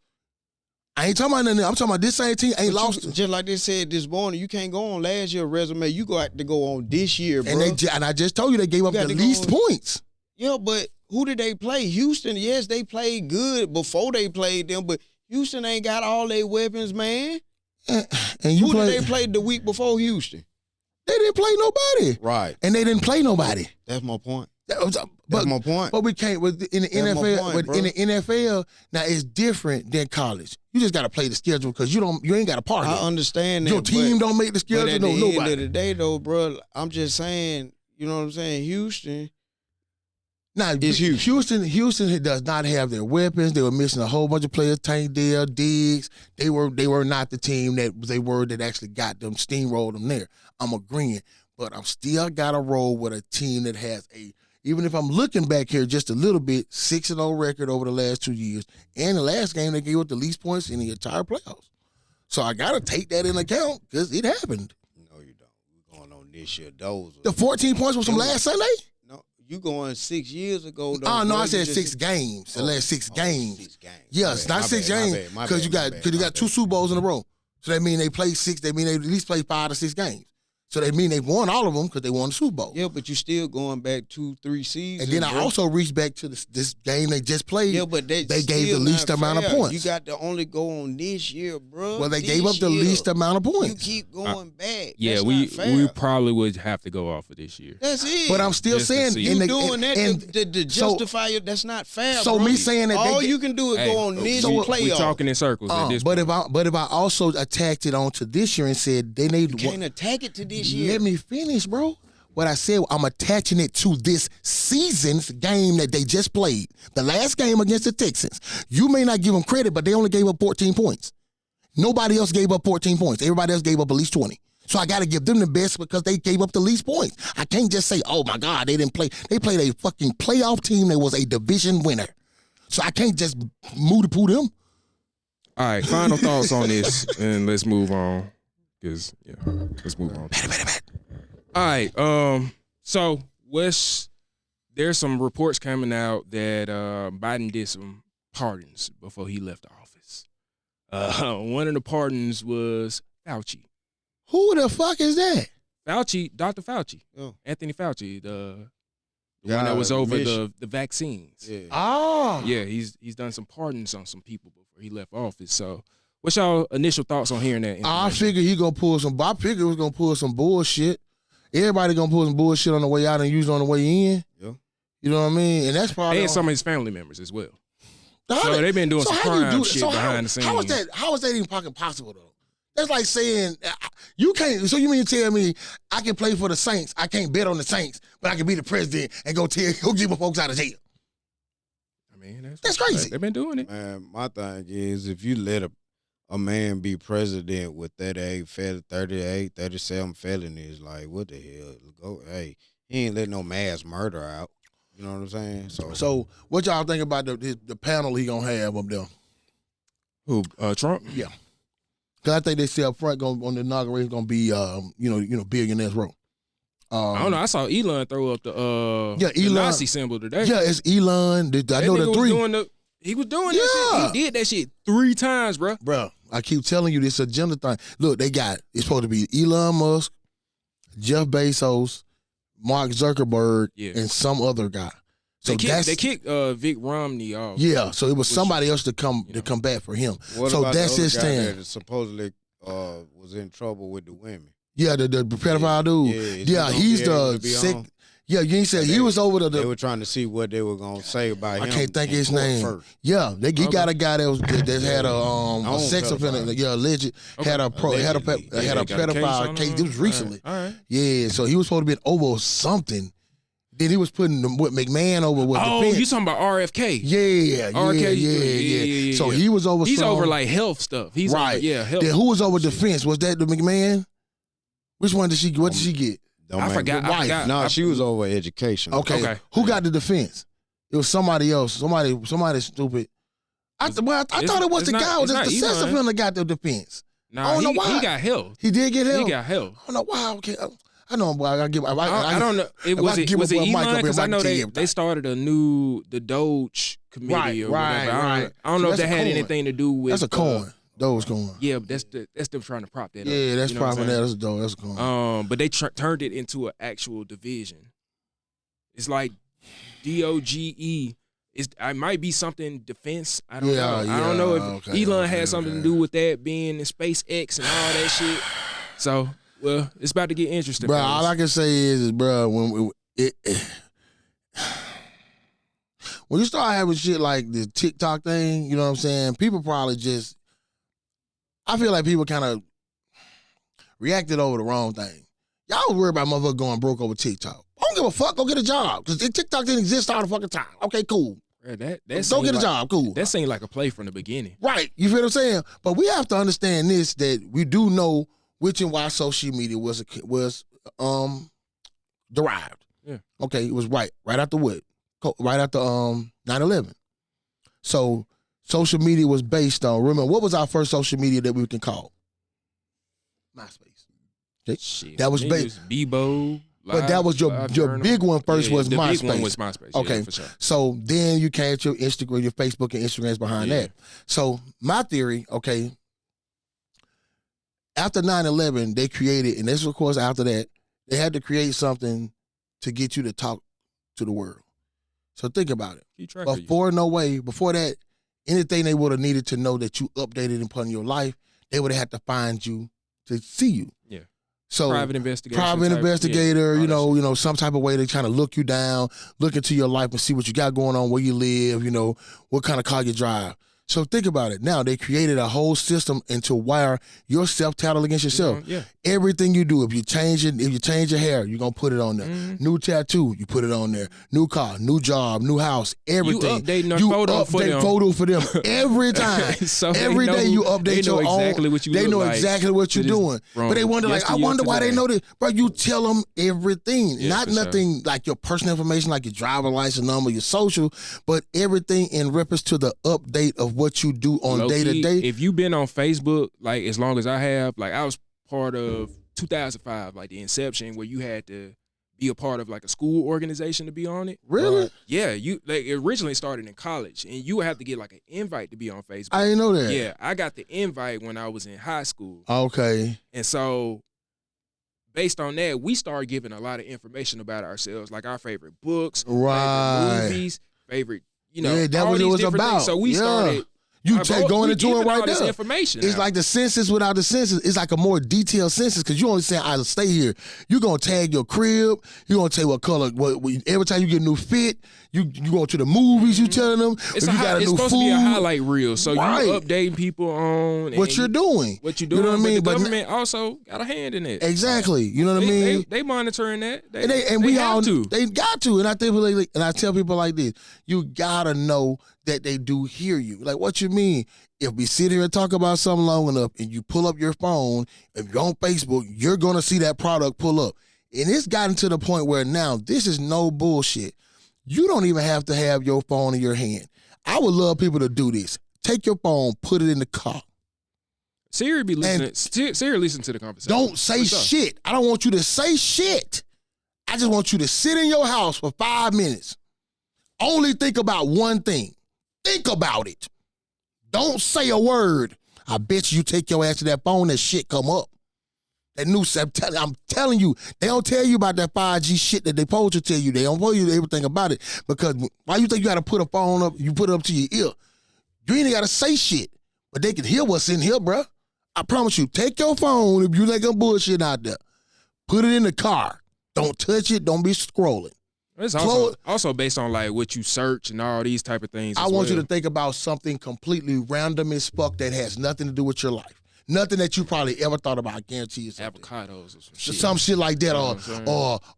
[SPEAKER 4] I ain't talking about nothing. I'm talking about this same team ain't lost.
[SPEAKER 3] Just like they said this morning, you can't go on last year's resume. You got to go on this year, bro.
[SPEAKER 4] And I just told you they gave up the least points.
[SPEAKER 3] Yeah, but who did they play? Houston. Yes, they played good before they played them, but Houston ain't got all their weapons, man.
[SPEAKER 4] And
[SPEAKER 3] did they play the week before Houston?
[SPEAKER 4] They didn't play nobody.
[SPEAKER 3] Right.
[SPEAKER 4] And they didn't play nobody.
[SPEAKER 3] That's my point.
[SPEAKER 4] That's
[SPEAKER 3] my point.
[SPEAKER 4] But we can't in the NFL. In the NFL, now it's different than college. You just got to play the schedule because you ain't got a party.
[SPEAKER 3] I understand that.
[SPEAKER 4] Your team don't make the schedule.
[SPEAKER 3] But at
[SPEAKER 4] nobody.
[SPEAKER 3] the end of the day, though, bro, I'm just saying. You know what I'm saying? Houston.
[SPEAKER 4] Now,
[SPEAKER 3] Houston.
[SPEAKER 4] Houston does not have their weapons. They were missing a whole bunch of players. Tank Dell, Diggs. They were not the team that actually got them, steamrolled them there. I'm agreeing, but I'm still got to roll with a team that has even if I'm looking back here just a little bit, 6-0 record over the last 2 years. And the last game, they gave up the least points in the entire playoffs. So I got to take that into account because it happened.
[SPEAKER 3] No, you don't. We're going on this year. Those.
[SPEAKER 4] The 14 points was from last Sunday?
[SPEAKER 3] No, you going 6 years ago. Though,
[SPEAKER 4] Oh, no, I said 6 games. The last 6 games.
[SPEAKER 3] 6 games.
[SPEAKER 4] Yes, not 6 games because you got 2 Super Bowls in a row. So that means they played 6. They mean they at least played 5 or 6 games. So they mean they won all of them because they won the Super Bowl.
[SPEAKER 3] Yeah, but you still going back 2-3 seasons.
[SPEAKER 4] And then I also reached back to this game they just played.
[SPEAKER 3] Yeah, but they
[SPEAKER 4] gave the least amount of points.
[SPEAKER 3] You got to only go on this year, bro.
[SPEAKER 4] Well, they gave up the least amount of points.
[SPEAKER 3] You keep going back.
[SPEAKER 5] Yeah,
[SPEAKER 3] That's
[SPEAKER 5] we
[SPEAKER 3] not fair.
[SPEAKER 5] we probably would have to go off of this year.
[SPEAKER 3] That's it.
[SPEAKER 4] But I'm still
[SPEAKER 5] Just to
[SPEAKER 4] saying
[SPEAKER 5] see.
[SPEAKER 3] You doing that to justify it? That's not fair.
[SPEAKER 4] So
[SPEAKER 3] bro.
[SPEAKER 4] me saying that
[SPEAKER 3] all you can do is go on this playoff.
[SPEAKER 5] We talking in circles at this
[SPEAKER 4] but
[SPEAKER 5] point.
[SPEAKER 4] if I also attacked it onto this year and said they need
[SPEAKER 3] You can't attack it to this year.
[SPEAKER 4] Let me finish, bro. What I said, I'm attaching it to this season's game that they just played. The last game against the Texans. You may not give them credit, but they only gave up 14 points. Nobody else gave up 14 points. Everybody else gave up at least 20. So I got to give them the best because they gave up the least points. I can't just say, oh, my God, they didn't play. They played a fucking playoff team that was a division winner. So I can't just moo-to-poo them.
[SPEAKER 5] All right, final thoughts on this, and let's move on. Let's move on. All right, so there's some reports coming out that Biden did some pardons before he left office. One of the pardons was Fauci.
[SPEAKER 4] Who the fuck is that?
[SPEAKER 5] Fauci, Dr. Fauci, Anthony Fauci, the one that was over the vaccines.
[SPEAKER 3] Yeah.
[SPEAKER 4] Oh.
[SPEAKER 5] Yeah, he's done some pardons on some people before he left office. So, what's y'all initial thoughts on hearing that?
[SPEAKER 4] I figured he gonna pull some. I figured he was gonna pull some bullshit. Everybody gonna pull some bullshit on the way out and use it on the way in.
[SPEAKER 3] Yeah.
[SPEAKER 4] You know what I mean? And that's probably
[SPEAKER 5] and some of his family members as well. So they've been doing some crime shit behind the scenes.
[SPEAKER 4] How is that even fucking possible though? That's like saying you can't. So you mean to tell me I can play for the Saints? I can't bet on the Saints, but I can be the president and go give my folks out of jail.
[SPEAKER 5] man.
[SPEAKER 4] That's crazy.
[SPEAKER 5] They've been doing it.
[SPEAKER 3] Man, my thing is if you let a man be president with 38, 37 felonies, like what the hell? Hey, he ain't let no mass murder out. You know what I'm saying?
[SPEAKER 4] So what y'all think about the panel he gonna have up there?
[SPEAKER 5] Who? Trump?
[SPEAKER 4] Yeah. Cause I think they say up front on the inauguration gonna be billionaires row.
[SPEAKER 5] I don't know. I saw Elon throw up the
[SPEAKER 4] Elon,
[SPEAKER 5] Nazi symbol today.
[SPEAKER 4] Yeah, it's Elon. I know the three.
[SPEAKER 5] He was doing that shit. He did that shit 3 times, bro.
[SPEAKER 4] Bro, I keep telling you this agenda thing. Look, it's supposed to be Elon Musk, Jeff Bezos, Mark Zuckerberg, and some other guy. So
[SPEAKER 5] they kicked Vic Romney off.
[SPEAKER 4] Yeah, so it was somebody else to come back for him.
[SPEAKER 3] What
[SPEAKER 4] so
[SPEAKER 3] about
[SPEAKER 4] that's
[SPEAKER 3] the other
[SPEAKER 4] his
[SPEAKER 3] guy
[SPEAKER 4] stand.
[SPEAKER 3] that supposedly was in trouble with the women?
[SPEAKER 4] Yeah, the pedophile dude. Yeah, he's the sick. Yeah, you ain't said he was over
[SPEAKER 3] They were trying to see what they were gonna say about him.
[SPEAKER 4] I can't think of his name.
[SPEAKER 3] First.
[SPEAKER 4] Yeah, he got a guy that had a sex offender. Yeah, alleged had a pedophile case. It was recently.
[SPEAKER 5] All right.
[SPEAKER 4] Yeah, so he was supposed to be over something. Then he was putting McMahon over with
[SPEAKER 5] Oh,
[SPEAKER 4] defense.
[SPEAKER 5] you talking about RFK?
[SPEAKER 4] Yeah. So he was over.
[SPEAKER 5] He's over like health stuff. He's
[SPEAKER 4] right.
[SPEAKER 5] Over, health.
[SPEAKER 4] Then who was over defense? Was that the McMahon? Which one did she? What did she get?
[SPEAKER 5] I forgot.
[SPEAKER 3] No, she was over education.
[SPEAKER 4] Okay. Who got the defense? It was somebody else. Somebody stupid. I thought it was the guy. The sex offender got the defense.
[SPEAKER 5] Nah,
[SPEAKER 4] I don't know why.
[SPEAKER 5] He got help.
[SPEAKER 4] He did get help.
[SPEAKER 5] He got help.
[SPEAKER 4] I don't know why. Okay. I know, boy. I
[SPEAKER 5] don't know. Was it Elon? Because I know they started the Doge committee or whatever.
[SPEAKER 4] Right.
[SPEAKER 5] I don't know if that had anything to do with.
[SPEAKER 4] That's a coin. Dogecoin.
[SPEAKER 5] Yeah, but that's them trying to prop that up.
[SPEAKER 4] Yeah, that's propping that. That's a Doge. That's a coin.
[SPEAKER 5] But they turned it into an actual division. It's like DOGE. It might be something defense. I don't know. I don't know if Elon had something to do with that being in SpaceX and all that shit. So, well, it's about to get interesting.
[SPEAKER 4] Bro, all I can say is bro, when you start having shit like the TikTok thing, you know what I'm saying? People probably just, I feel like people kind of reacted over the wrong thing. Y'all worry about motherfuckers going broke over TikTok. I don't give a fuck. Go get a job. Because TikTok didn't exist all the fucking time. Okay, cool.
[SPEAKER 5] Go get
[SPEAKER 4] a job. Cool.
[SPEAKER 5] That seemed like a play from the beginning.
[SPEAKER 4] Right. You feel what I'm saying? But we have to understand this, that we do know which and why social media was derived.
[SPEAKER 5] Yeah.
[SPEAKER 4] Okay, it was right after what? Right after 9/11. So social media was based on, remember, what was our first social media that we can call? MySpace. Okay?
[SPEAKER 5] Shit.
[SPEAKER 4] That was based.
[SPEAKER 5] Bebo.
[SPEAKER 4] But that was your big one first was
[SPEAKER 5] the
[SPEAKER 4] MySpace.
[SPEAKER 5] Big one was MySpace.
[SPEAKER 4] Okay.
[SPEAKER 5] Yeah, for sure.
[SPEAKER 4] So then you came to your Instagram, your Facebook and Instagram's behind that. So my theory, okay, after 9/11, they created, and this of course after that, they had to create something to get you to talk to the world. So think about it. Before that, anything they would have needed to know that you updated upon your life, they would have had to find you to see you.
[SPEAKER 5] Yeah.
[SPEAKER 4] So
[SPEAKER 5] private investigator,
[SPEAKER 4] you know, some type of way to kind of look you down, look into your life and see what you got going on, where you live, you know, what kind of car you drive. So think about it. Now they created a whole system into wire your self-title against yourself.
[SPEAKER 5] Yeah.
[SPEAKER 4] Everything you do, if you change your hair, you're gonna put it on there.
[SPEAKER 5] Mm-hmm.
[SPEAKER 4] New tattoo, you put it on there. New car, new job, new house, everything.
[SPEAKER 5] You updating
[SPEAKER 4] photo for them every time.
[SPEAKER 5] So
[SPEAKER 4] every day you update your own.
[SPEAKER 5] They know
[SPEAKER 4] exactly what you're doing. But they wonder, like, I wonder why they know this. Bro, you tell them everything.
[SPEAKER 5] Yeah,
[SPEAKER 4] not nothing like your personal information, like your driver license number, your social, but everything in reference to the update of what you do on day to day.
[SPEAKER 5] If you've been on Facebook, like as long as I have, like I was part of 2005, like the inception where you had to be a part of like a school organization to be on it.
[SPEAKER 4] Really?
[SPEAKER 5] Yeah, you like it originally started in college, and you would have to get like an invite to be on Facebook.
[SPEAKER 4] I didn't know that.
[SPEAKER 5] Yeah, I got the invite when I was in high school.
[SPEAKER 4] Okay.
[SPEAKER 5] And so based on that, we started giving a lot of information about ourselves, like our favorite books, favorite movies, favorite, you know,
[SPEAKER 4] that
[SPEAKER 5] all
[SPEAKER 4] was
[SPEAKER 5] these
[SPEAKER 4] it was
[SPEAKER 5] different
[SPEAKER 4] about.
[SPEAKER 5] things. So we started.
[SPEAKER 4] You going into it right there.
[SPEAKER 5] Information
[SPEAKER 4] it's like the census without the census. It's like a more detailed census because you only saying I stay here. You're gonna tag your crib. You're gonna tell what color. Every time you get a new fit, you go to the movies. You telling them
[SPEAKER 5] it's
[SPEAKER 4] food.
[SPEAKER 5] supposed to be a highlight reel. So you updating people on
[SPEAKER 4] what you're doing.
[SPEAKER 5] You know what I mean? But the government also got a hand in it.
[SPEAKER 4] Exactly. You know what I mean?
[SPEAKER 5] They monitoring that.
[SPEAKER 4] They got to. And I tell people like this. You gotta know that they do hear you. Like, what you mean? If we sit here and talk about something long enough and you pull up your phone, if you're on Facebook, you're going to see that product pull up. And it's gotten to the point where now this is no bullshit. You don't even have to have your phone in your hand. I would love people to do this. Take your phone, put it in the car.
[SPEAKER 5] Siri be listening. Siri listen to the conversation.
[SPEAKER 4] Don't say shit. I don't want you to say shit. I just want you to sit in your house for 5 minutes. Only think about one thing. Think about it. Don't say a word. I bet you take your ass to that phone, that shit come up. That new, I'm telling you, they don't tell you about that 5G shit that they supposed to tell you. They don't tell you everything about it. Because why you think you got to put a phone up, you put it up to your ear. You ain't got to say shit. But they can hear what's in here, bro. I promise you, take your phone if you think I'm bullshit out there. Put it in the car. Don't touch it. Don't be scrolling.
[SPEAKER 5] It's also based on like what you search and all these type of things.
[SPEAKER 4] I want you to think about something completely random as fuck that has nothing to do with your life. Nothing that you probably ever thought about. I guarantee you something.
[SPEAKER 5] Avocados or some shit.
[SPEAKER 4] Some shit like that,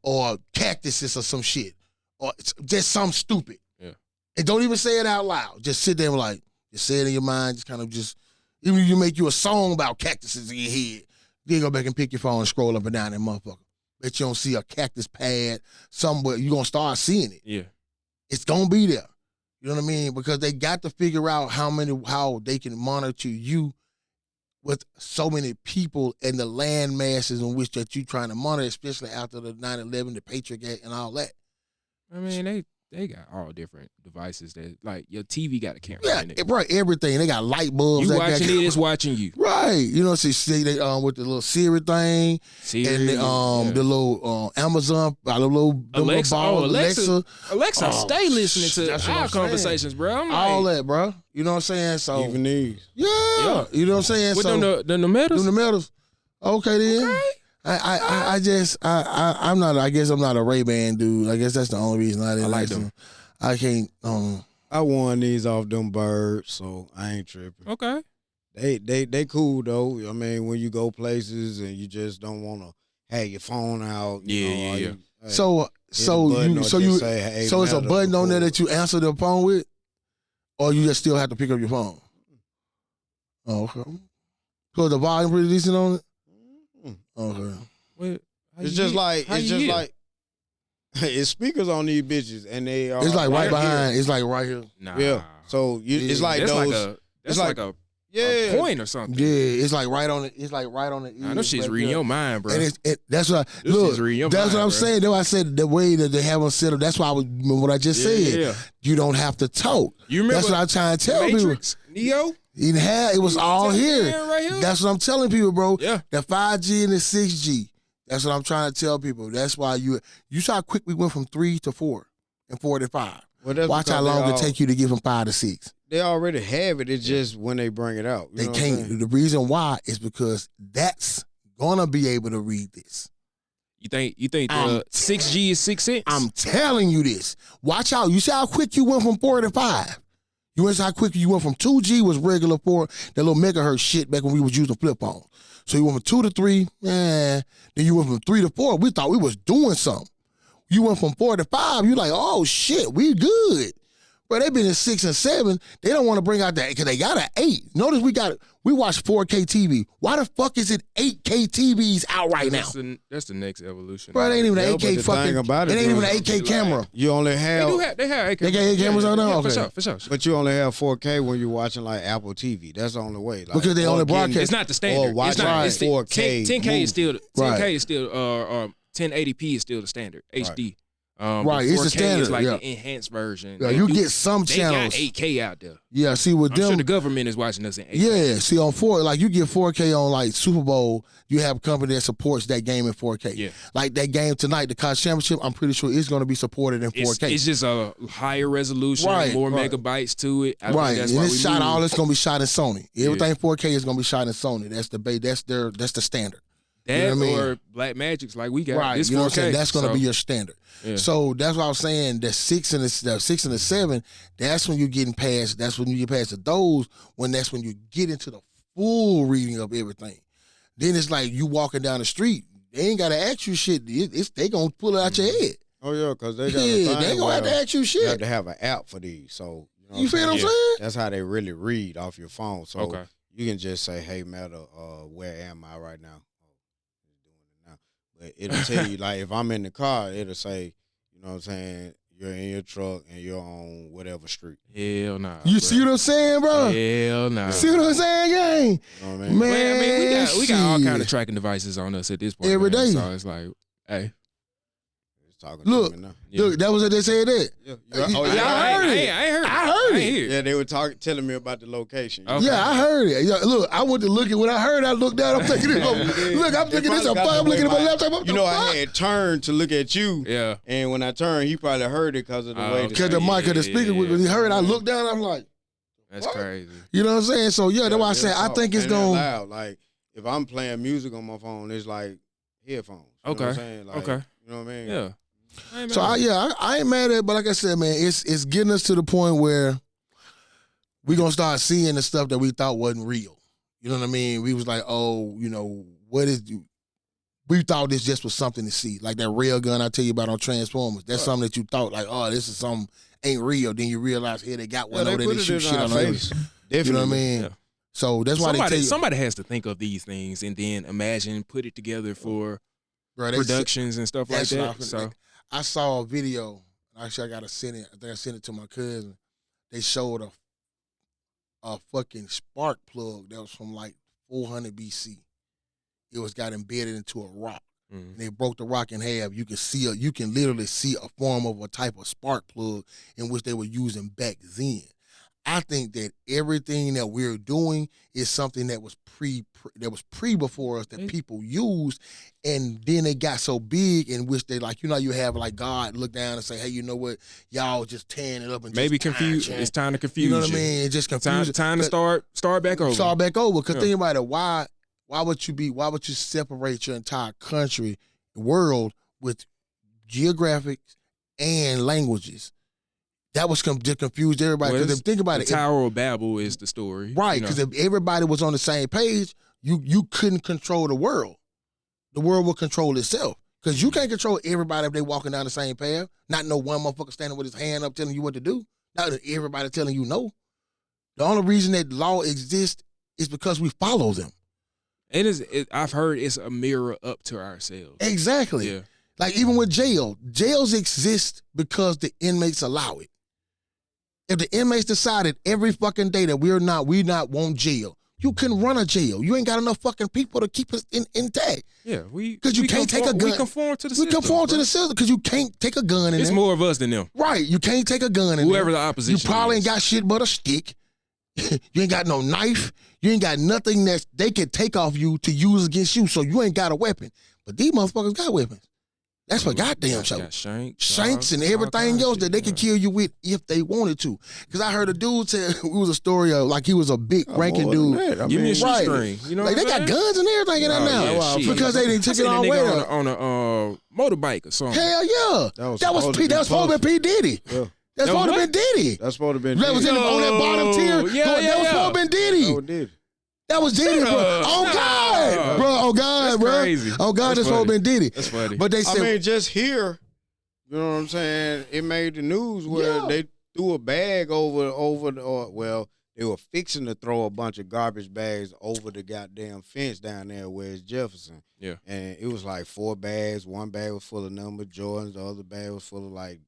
[SPEAKER 4] or cactuses or some shit. Or just something stupid.
[SPEAKER 5] Yeah.
[SPEAKER 4] And don't even say it out loud. Just sit there and like, just say it in your mind, just kind of just, even if you make you a song about cactuses in your head, then go back and pick your phone and scroll up and down that motherfucker. Bet you don't see a cactus pad somewhere, you're going to start seeing it.
[SPEAKER 5] Yeah.
[SPEAKER 4] It's going to be there. You know what I mean? Because they got to figure out how they can monitor you with so many people and the land masses in which that you trying to monitor, especially after the 9/11, the Patriot Act, and all that.
[SPEAKER 5] I mean, they got all different devices that, like, your TV got a camera in it.
[SPEAKER 4] Yeah, bro, everything. They got light bulbs.
[SPEAKER 5] You watching it, it's watching you.
[SPEAKER 4] Right. You know, see they with the little Siri thing, and the little Amazon, the little
[SPEAKER 5] Alexa. Alexa,
[SPEAKER 4] Oh,
[SPEAKER 5] stay listening to our conversations, bro. I'm
[SPEAKER 4] all
[SPEAKER 5] like,
[SPEAKER 4] that, bro. You know what I'm saying? So
[SPEAKER 3] Even these.
[SPEAKER 4] yeah. You know what I'm saying?
[SPEAKER 5] with
[SPEAKER 4] So
[SPEAKER 5] the medals?
[SPEAKER 4] them the medals. Okay then.
[SPEAKER 5] Okay.
[SPEAKER 4] I guess I'm not a Ray-Ban dude. I guess that's the only reason I didn't
[SPEAKER 5] like
[SPEAKER 4] them.
[SPEAKER 5] them.
[SPEAKER 4] I can't.
[SPEAKER 3] I won these off them birds, so I ain't tripping.
[SPEAKER 5] Okay.
[SPEAKER 3] They cool though. I mean, when you go places and you just don't want to have your phone out.
[SPEAKER 5] Yeah.
[SPEAKER 4] So it's a button on there that you answer the phone with, or you just still have to pick up your phone. Oh, okay. So the volume pretty decent on it. Okay.
[SPEAKER 5] Wait,
[SPEAKER 3] It's just like it's speakers on these bitches, and they are.
[SPEAKER 4] It's like right behind.
[SPEAKER 3] Here.
[SPEAKER 4] It's like right here.
[SPEAKER 5] Nah.
[SPEAKER 3] Yeah. So it's like
[SPEAKER 5] that's
[SPEAKER 3] those.
[SPEAKER 5] That's
[SPEAKER 3] like
[SPEAKER 5] a
[SPEAKER 3] yeah.
[SPEAKER 5] point or something.
[SPEAKER 4] Yeah, it's like right on it. It's like right on it.
[SPEAKER 5] I know she's reading your mind, bro.
[SPEAKER 4] And that's what I
[SPEAKER 5] This
[SPEAKER 4] look.
[SPEAKER 5] is reading your
[SPEAKER 4] That's
[SPEAKER 5] mind,
[SPEAKER 4] what I'm
[SPEAKER 5] bro.
[SPEAKER 4] saying. That's why I said the way that they have them set up. That's why what I just said.
[SPEAKER 5] Yeah.
[SPEAKER 4] You don't have to talk.
[SPEAKER 5] You remember
[SPEAKER 4] That's what I'm trying to tell
[SPEAKER 5] Matrix, Neo?
[SPEAKER 4] people. It was all here.
[SPEAKER 5] Right here.
[SPEAKER 4] That's what I'm telling people, bro.
[SPEAKER 5] Yeah.
[SPEAKER 4] The 5G and the 6G. That's what I'm trying to tell people. That's why you saw how quick we went from 3 to 4 and 4 to 5.
[SPEAKER 3] Well,
[SPEAKER 4] Watch how long it take you to get from 5 to 6.
[SPEAKER 3] They already have it. It's just when they bring it out.
[SPEAKER 4] They can't. The reason why is because that's gonna be able to read this.
[SPEAKER 5] You think 6G is 6 cents?
[SPEAKER 4] I'm telling you this. Watch out. You see how quick you went from 4 to 5. You see how quick you went from 2G was regular 4, that little megahertz shit back when we was using flip phones. So you went from 2 to 3, then you went from 3 to 4. We thought we was doing something. You went from 4 to 5, you like, oh shit, we good. But they been in 6 and 7. They don't want to bring out that because they got an 8. Notice we watch 4K TV. Why the fuck is it 8K TVs out right now?
[SPEAKER 5] That's the next evolution.
[SPEAKER 4] Bro, it ain't even an
[SPEAKER 3] Yeah,
[SPEAKER 4] 8K
[SPEAKER 3] but the
[SPEAKER 4] fucking.
[SPEAKER 3] thing about
[SPEAKER 4] It
[SPEAKER 3] it,
[SPEAKER 4] ain't even
[SPEAKER 3] bro,
[SPEAKER 4] an 8K camera.
[SPEAKER 3] You only have.
[SPEAKER 5] They have 8K.
[SPEAKER 4] They got 8 cameras on there?
[SPEAKER 5] Yeah,
[SPEAKER 4] Okay.
[SPEAKER 5] for sure.
[SPEAKER 3] But you only have 4K when you're watching like Apple TV. That's the only way. Like,
[SPEAKER 4] Because they
[SPEAKER 3] or
[SPEAKER 4] only
[SPEAKER 3] getting-
[SPEAKER 4] broadcast.
[SPEAKER 5] It's not the standard.
[SPEAKER 3] Or watch
[SPEAKER 5] It's not.
[SPEAKER 3] right.
[SPEAKER 5] It's the
[SPEAKER 3] 4K
[SPEAKER 5] 10K is still. 10K
[SPEAKER 4] Right.
[SPEAKER 5] is still. 1080p is still the standard. HD.
[SPEAKER 4] Right,
[SPEAKER 5] but
[SPEAKER 4] it's the
[SPEAKER 5] 4K
[SPEAKER 4] standard,
[SPEAKER 5] is like
[SPEAKER 4] yeah.
[SPEAKER 5] the enhanced version.
[SPEAKER 4] Yeah,
[SPEAKER 5] They
[SPEAKER 4] you
[SPEAKER 5] do-
[SPEAKER 4] get some
[SPEAKER 5] They
[SPEAKER 4] channels.
[SPEAKER 5] got 8K out there.
[SPEAKER 4] Yeah, see with
[SPEAKER 5] I'm
[SPEAKER 4] them.
[SPEAKER 5] sure the government is watching us in 8K.
[SPEAKER 4] Yeah, see on 4, like you get 4K on like Super Bowl, you have a company that supports that game in 4K.
[SPEAKER 5] Yeah.
[SPEAKER 4] Like that game tonight, the college championship, I'm pretty sure it's going to be supported in 4K.
[SPEAKER 5] It's just a higher resolution,
[SPEAKER 4] Right,
[SPEAKER 5] more
[SPEAKER 4] right.
[SPEAKER 5] megabytes to it. I think
[SPEAKER 4] right,
[SPEAKER 5] that's
[SPEAKER 4] and
[SPEAKER 5] why
[SPEAKER 4] it's
[SPEAKER 5] we
[SPEAKER 4] shot.
[SPEAKER 5] move.
[SPEAKER 4] All it's going to be shot in Sony. Everything 4K is going to be shot in Sony. That's the That's the standard.
[SPEAKER 5] That
[SPEAKER 4] You know what I mean?
[SPEAKER 5] or Black Magic's like we got.
[SPEAKER 4] Right,
[SPEAKER 5] It's 4K.
[SPEAKER 4] you know what I'm saying? That's going to
[SPEAKER 5] so-
[SPEAKER 4] be your standard.
[SPEAKER 5] Yeah.
[SPEAKER 4] So that's what I was saying. The 6 and the 7. That's when you're getting past. That's when you get past those. That's when you get into the full reading of everything. Then it's like you walking down the street. They ain't got to ask you shit. They gonna pull it out your head.
[SPEAKER 3] Oh yeah, because they got
[SPEAKER 4] Yeah, they gonna have to ask you
[SPEAKER 3] You have
[SPEAKER 4] shit.
[SPEAKER 3] to have an app for these. So know
[SPEAKER 4] You feel what I'm saying?
[SPEAKER 3] That's how they really read off your phone. So
[SPEAKER 5] Okay.
[SPEAKER 3] you can just say, "Hey, Meta, where am I right now?" But it'll tell you, like, if I'm in the car, it'll say, you know what I'm saying, you're in your truck and you're on whatever street.
[SPEAKER 5] Hell nah.
[SPEAKER 4] You
[SPEAKER 5] bro.
[SPEAKER 4] see what I'm saying, bro?
[SPEAKER 5] Hell nah.
[SPEAKER 4] See what I'm saying, gang?
[SPEAKER 3] You know what I mean?
[SPEAKER 4] Man,
[SPEAKER 5] Well, I mean, we got all
[SPEAKER 4] shit.
[SPEAKER 5] kind of tracking devices on us at this point.
[SPEAKER 4] Every
[SPEAKER 5] man.
[SPEAKER 4] day.
[SPEAKER 5] So it's like, hey.
[SPEAKER 3] It's talking
[SPEAKER 4] Look,
[SPEAKER 3] to me now.
[SPEAKER 5] Yeah.
[SPEAKER 4] Look, that was what they said that.
[SPEAKER 3] Yeah.
[SPEAKER 4] Oh,
[SPEAKER 3] yeah.
[SPEAKER 4] yeah, I heard it.
[SPEAKER 5] I ain't heard it.
[SPEAKER 4] I heard
[SPEAKER 5] I
[SPEAKER 4] it.
[SPEAKER 5] ain't hear it.
[SPEAKER 3] Yeah, they were telling me about the location.
[SPEAKER 5] Okay.
[SPEAKER 4] Yeah, I heard it. Yeah, look, I went to look at when I heard. I looked down. I'm thinking, look, I'm thinking this. I'm looking at my laptop.
[SPEAKER 3] You know, I had turned to look at you.
[SPEAKER 5] Yeah.
[SPEAKER 3] And when I turned, he probably heard it because of the way.
[SPEAKER 4] Because the mic of the speaker, when he heard, I looked down. I'm like,
[SPEAKER 5] That's
[SPEAKER 4] what?
[SPEAKER 5] crazy.
[SPEAKER 4] You know what I'm saying? So yeah, that's why I said I think it's going.
[SPEAKER 3] loud. Like if I'm playing music on my phone, it's like headphones. You know what I'm saying? Like,
[SPEAKER 5] Okay.
[SPEAKER 3] You know what I mean?
[SPEAKER 5] Yeah.
[SPEAKER 4] So I ain't mad at it, but like I said, man, it's getting us to the point where we gonna start seeing the stuff that we thought wasn't real. You know what I mean? We was like, oh, you know, what is? We thought this just was something to see, like that rail gun I tell you about on Transformers. That's something that you thought like, oh, this is something ain't real. Then you realize here they got one over there. They shoot shit on
[SPEAKER 3] face.
[SPEAKER 4] Definitely. You know what I mean?
[SPEAKER 5] Yeah.
[SPEAKER 4] So that's why they tell you,
[SPEAKER 5] somebody has to think of these things and then imagine, put it together for
[SPEAKER 4] bro, they
[SPEAKER 5] productions and stuff like
[SPEAKER 4] that's what
[SPEAKER 5] that.
[SPEAKER 4] I-
[SPEAKER 5] So
[SPEAKER 4] I saw a video. Actually, I gotta send it. I think I sent it to my cousin. They showed a fucking spark plug that was from like 400 BC. It was got embedded into a rock. And they broke the rock in half. You can literally see a form of a type of spark plug in which they were using back then. I think that everything that we're doing is something that was pre before us that people used, and then they got so big in which they like, you know, you have like God look down and say, hey, you know what, y'all just tearing it up and
[SPEAKER 5] maybe
[SPEAKER 4] just
[SPEAKER 5] confuse. It's time to confuse.
[SPEAKER 4] You know what I mean? It's just confusing.
[SPEAKER 5] Time to start back over.
[SPEAKER 4] Start back over. Because think about it, why would you separate your entire country, world with geographics and languages? That was just confused everybody. Because think about it,
[SPEAKER 5] Tower of Babel is the story,
[SPEAKER 4] right? Because if everybody was on the same page, you couldn't control the world. The world will control itself. Because you can't control everybody if they walking down the same path. Not no one motherfucker standing with his hand up telling you what to do. Not everybody telling you no. The only reason that law exists is because we follow them.
[SPEAKER 5] I've heard it's a mirror up to ourselves.
[SPEAKER 4] Exactly.
[SPEAKER 5] Yeah.
[SPEAKER 4] Like even with jails exist because the inmates allow it. If the inmates decided every fucking day that we not want jail, you couldn't run a jail. You ain't got enough fucking people to keep us intact.
[SPEAKER 5] Yeah,
[SPEAKER 4] because you can't take a gun.
[SPEAKER 5] We conform to the system.
[SPEAKER 4] We conform to the system because you can't take a gun in
[SPEAKER 5] It's
[SPEAKER 4] there.
[SPEAKER 5] more of us than them.
[SPEAKER 4] Right. You can't take a gun in
[SPEAKER 5] Whoever
[SPEAKER 4] there.
[SPEAKER 5] the opposition
[SPEAKER 4] You probably
[SPEAKER 5] is.
[SPEAKER 4] ain't got shit but a stick. You ain't got no knife. You ain't got nothing that they can take off you to use against you, so you ain't got a weapon. But these motherfuckers got weapons. That's for goddamn show. Shanks and everything else that they could kill you with if they wanted to. Because I heard a dude tell, it was a story of like he was a big ranking dude.
[SPEAKER 5] Give me a shoestring. You know
[SPEAKER 4] like they got guns and everything in there now because they didn't take it all the way up.
[SPEAKER 5] On a motorbike or something.
[SPEAKER 4] Hell yeah. That was supposed to be P. Diddy. Yeah. That's supposed to have been Diddy.
[SPEAKER 3] That's supposed to have been
[SPEAKER 4] That was on that bottom tier. That was supposed to have been Diddy. That was Diddy, bro. Oh God, bro. Oh God,
[SPEAKER 5] that's
[SPEAKER 4] bro.
[SPEAKER 5] Crazy.
[SPEAKER 4] Oh God, that's supposed to been Diddy.
[SPEAKER 5] That's funny.
[SPEAKER 4] But they said,
[SPEAKER 3] I mean, just here, you know what I'm saying? It made the news where they threw a bag well, they were fixing to throw a bunch of garbage bags over the goddamn fence down there where it's Jefferson.
[SPEAKER 5] Yeah.
[SPEAKER 3] And it was like 4 bags. One bag was full of number Jordans. The other bag was full of like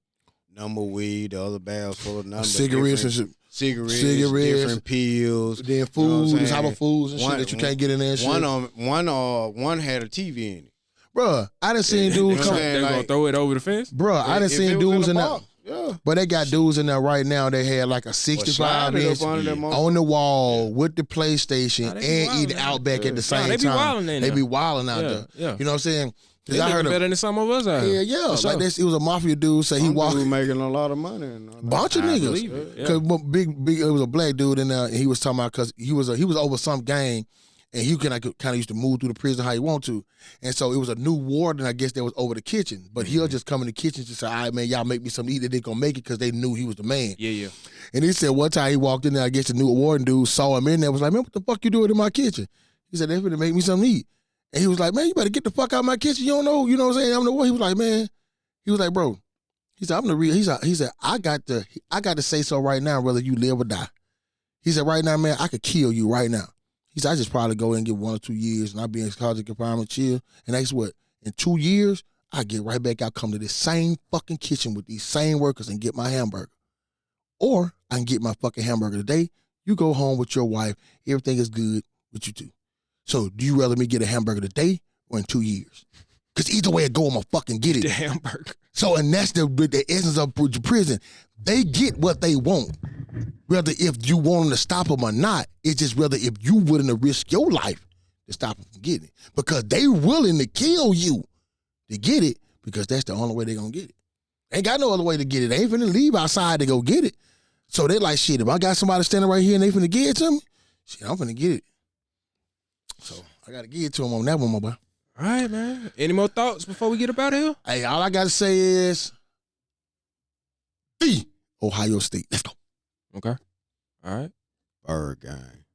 [SPEAKER 3] number weed. The other bag was full of number
[SPEAKER 4] cigarettes and shit. Cigarettes,
[SPEAKER 3] different pills,
[SPEAKER 4] then foods, you know type of foods and shit that you can't get in there. And shit.
[SPEAKER 3] One had a TV in it.
[SPEAKER 4] Bruh, I done seen dudes come.
[SPEAKER 5] They gonna throw it over the fence?
[SPEAKER 4] Bruh, I done seen dudes in there.
[SPEAKER 3] Yeah.
[SPEAKER 4] But they got dudes in there right now. They had like a 65-inch on the wall with the PlayStation and eat Outback at the same time.
[SPEAKER 5] They be wilding in there.
[SPEAKER 4] They be wilding out there.
[SPEAKER 5] Yeah.
[SPEAKER 4] You know what I'm saying?
[SPEAKER 5] They I heard better than some of us out here.
[SPEAKER 4] Yeah. Like this, it was a mafia dude. Say he walked.
[SPEAKER 3] making a lot of money.
[SPEAKER 4] Bunch of niggas. Cause big. It was a black dude in there, and he was talking about because he was over some gang, and he kind of used to move through the prison how he want to, and so it was a new warden, I guess, that was over the kitchen. But he'll just come in the kitchen and say, "All right, man, y'all make me something to eat." They gonna make it because they knew he was the man.
[SPEAKER 5] Yeah.
[SPEAKER 4] And he said one time he walked in there, I guess the new warden dude saw him in there, was like, "Man, what the fuck you doing in my kitchen?" He said, "They finna make me something to eat." And he was like, "Man, you better get the fuck out of my kitchen. You don't know, you know what I'm saying? I'm the one." He was like, "Man," he was like, "Bro," He said, I'm the real. He said, I got to say so right now, whether you live or die. He said, right now, man, I could kill you right now. He said, I just probably go in and get 1 or 2 years, and I'll be in college confinement, chill. And that's what, in 2 years, I get right back out, come to this same fucking kitchen with these same workers and get my hamburger. Or I can get my fucking hamburger today. You go home with your wife. Everything is good with you two. So do you rather me get a hamburger today or in 2 years? Because either way it go, I'm going to fucking get it.
[SPEAKER 5] The hamburger.
[SPEAKER 4] So, and that's the essence of prison. They get what they want. Whether if you want them to stop them or not, it's just whether if you willing to risk your life to stop them from getting it. Because they willing to kill you to get it, because that's the only way they going to get it. Ain't got no other way to get it. They ain't finna leave outside to go get it. So they like, shit, if I got somebody standing right here and they finna give it to me, shit, I'm finna get it. So I got to give it to them on that one, my boy.
[SPEAKER 5] All right, man. Any more thoughts before we get up out of here?
[SPEAKER 4] Hey, all I got to say is the Ohio State. Let's go.
[SPEAKER 5] Okay. All right.
[SPEAKER 3] Bird gang.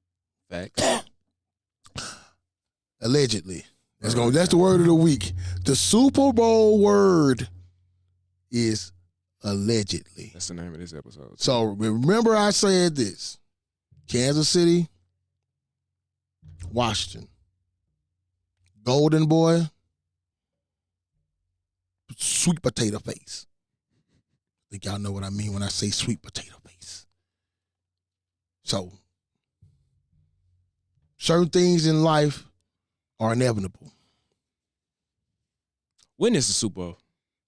[SPEAKER 5] Facts.
[SPEAKER 4] Allegedly. That's the word of the week. The Super Bowl word is allegedly.
[SPEAKER 5] That's the name of this episode.
[SPEAKER 4] So remember I said this. Kansas City, Washington. Golden boy, sweet potato face. I think y'all know what I mean when I say sweet potato face. So, certain things in life are inevitable.
[SPEAKER 5] When is the Super Bowl?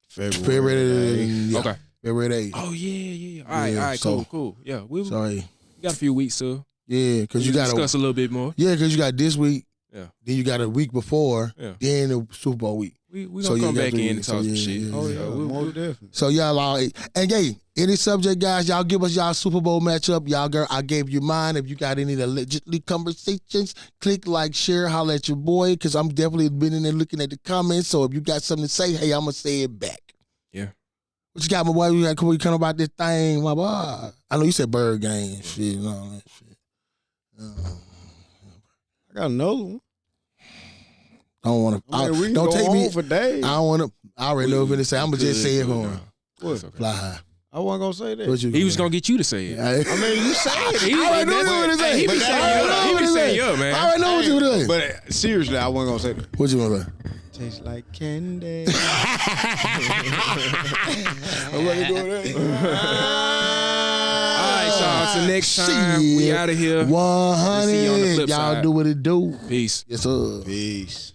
[SPEAKER 4] February. Yeah.
[SPEAKER 5] Okay.
[SPEAKER 4] February 8th.
[SPEAKER 5] Oh, yeah. All right,
[SPEAKER 4] so-
[SPEAKER 5] cool. Yeah, we
[SPEAKER 4] Sorry.
[SPEAKER 5] got a few weeks, so
[SPEAKER 4] Yeah, because you got
[SPEAKER 5] discuss a little bit more.
[SPEAKER 4] Yeah, because you got this week.
[SPEAKER 5] Yeah.
[SPEAKER 4] Then you got a week before.
[SPEAKER 5] Yeah.
[SPEAKER 4] Then the Super Bowl week.
[SPEAKER 5] We
[SPEAKER 4] So,
[SPEAKER 5] gonna
[SPEAKER 4] yeah,
[SPEAKER 5] come
[SPEAKER 4] you got
[SPEAKER 5] back
[SPEAKER 4] to-
[SPEAKER 5] in and
[SPEAKER 4] so,
[SPEAKER 5] talk some
[SPEAKER 4] yeah,
[SPEAKER 5] shit.
[SPEAKER 4] yeah,
[SPEAKER 5] Oh,
[SPEAKER 4] yeah.
[SPEAKER 5] yeah.
[SPEAKER 3] Most definitely.
[SPEAKER 4] So y'all all, and hey, any subject guys, y'all give us y'all Super Bowl matchup. Y'all girl, I gave you mine. If you got any allegedly conversations, click like, share, holler at your boy, because I'm definitely been in there looking at the comments. So if you got something to say, hey, I'm gonna say it back.
[SPEAKER 5] Yeah.
[SPEAKER 4] What you got, my boy? You got come about this thing, my boy. I know you said bird gang and shit and all that shit.
[SPEAKER 3] I got another one.
[SPEAKER 4] I don't want to.
[SPEAKER 3] I mean, we can
[SPEAKER 4] Don't
[SPEAKER 3] go
[SPEAKER 4] take
[SPEAKER 3] on
[SPEAKER 4] me.
[SPEAKER 3] for days.
[SPEAKER 4] I don't want to. I already know what to say. I'm gonna just say it for him.
[SPEAKER 3] What?
[SPEAKER 5] It's okay.
[SPEAKER 4] Fly high.
[SPEAKER 3] I wasn't gonna say that.
[SPEAKER 4] What you
[SPEAKER 5] He was gonna get you to say it.
[SPEAKER 4] I
[SPEAKER 3] mean, you say it.
[SPEAKER 5] He
[SPEAKER 4] I already know what to say.
[SPEAKER 5] He be
[SPEAKER 4] But
[SPEAKER 5] saying
[SPEAKER 4] I
[SPEAKER 5] yo.
[SPEAKER 4] already
[SPEAKER 5] He
[SPEAKER 4] know
[SPEAKER 5] be
[SPEAKER 4] what to
[SPEAKER 5] saying
[SPEAKER 4] say.
[SPEAKER 5] yo, man.
[SPEAKER 4] I already know what you doing.
[SPEAKER 3] But seriously, I wasn't gonna say that.
[SPEAKER 4] What you want to say?
[SPEAKER 3] Tastes like candy.
[SPEAKER 5] All right, y'all. So next time we out of here.
[SPEAKER 4] 100.
[SPEAKER 5] See you on the flip
[SPEAKER 4] Y'all
[SPEAKER 5] side.
[SPEAKER 4] do what it do.
[SPEAKER 5] Peace.
[SPEAKER 4] Yes, sir.
[SPEAKER 3] Peace.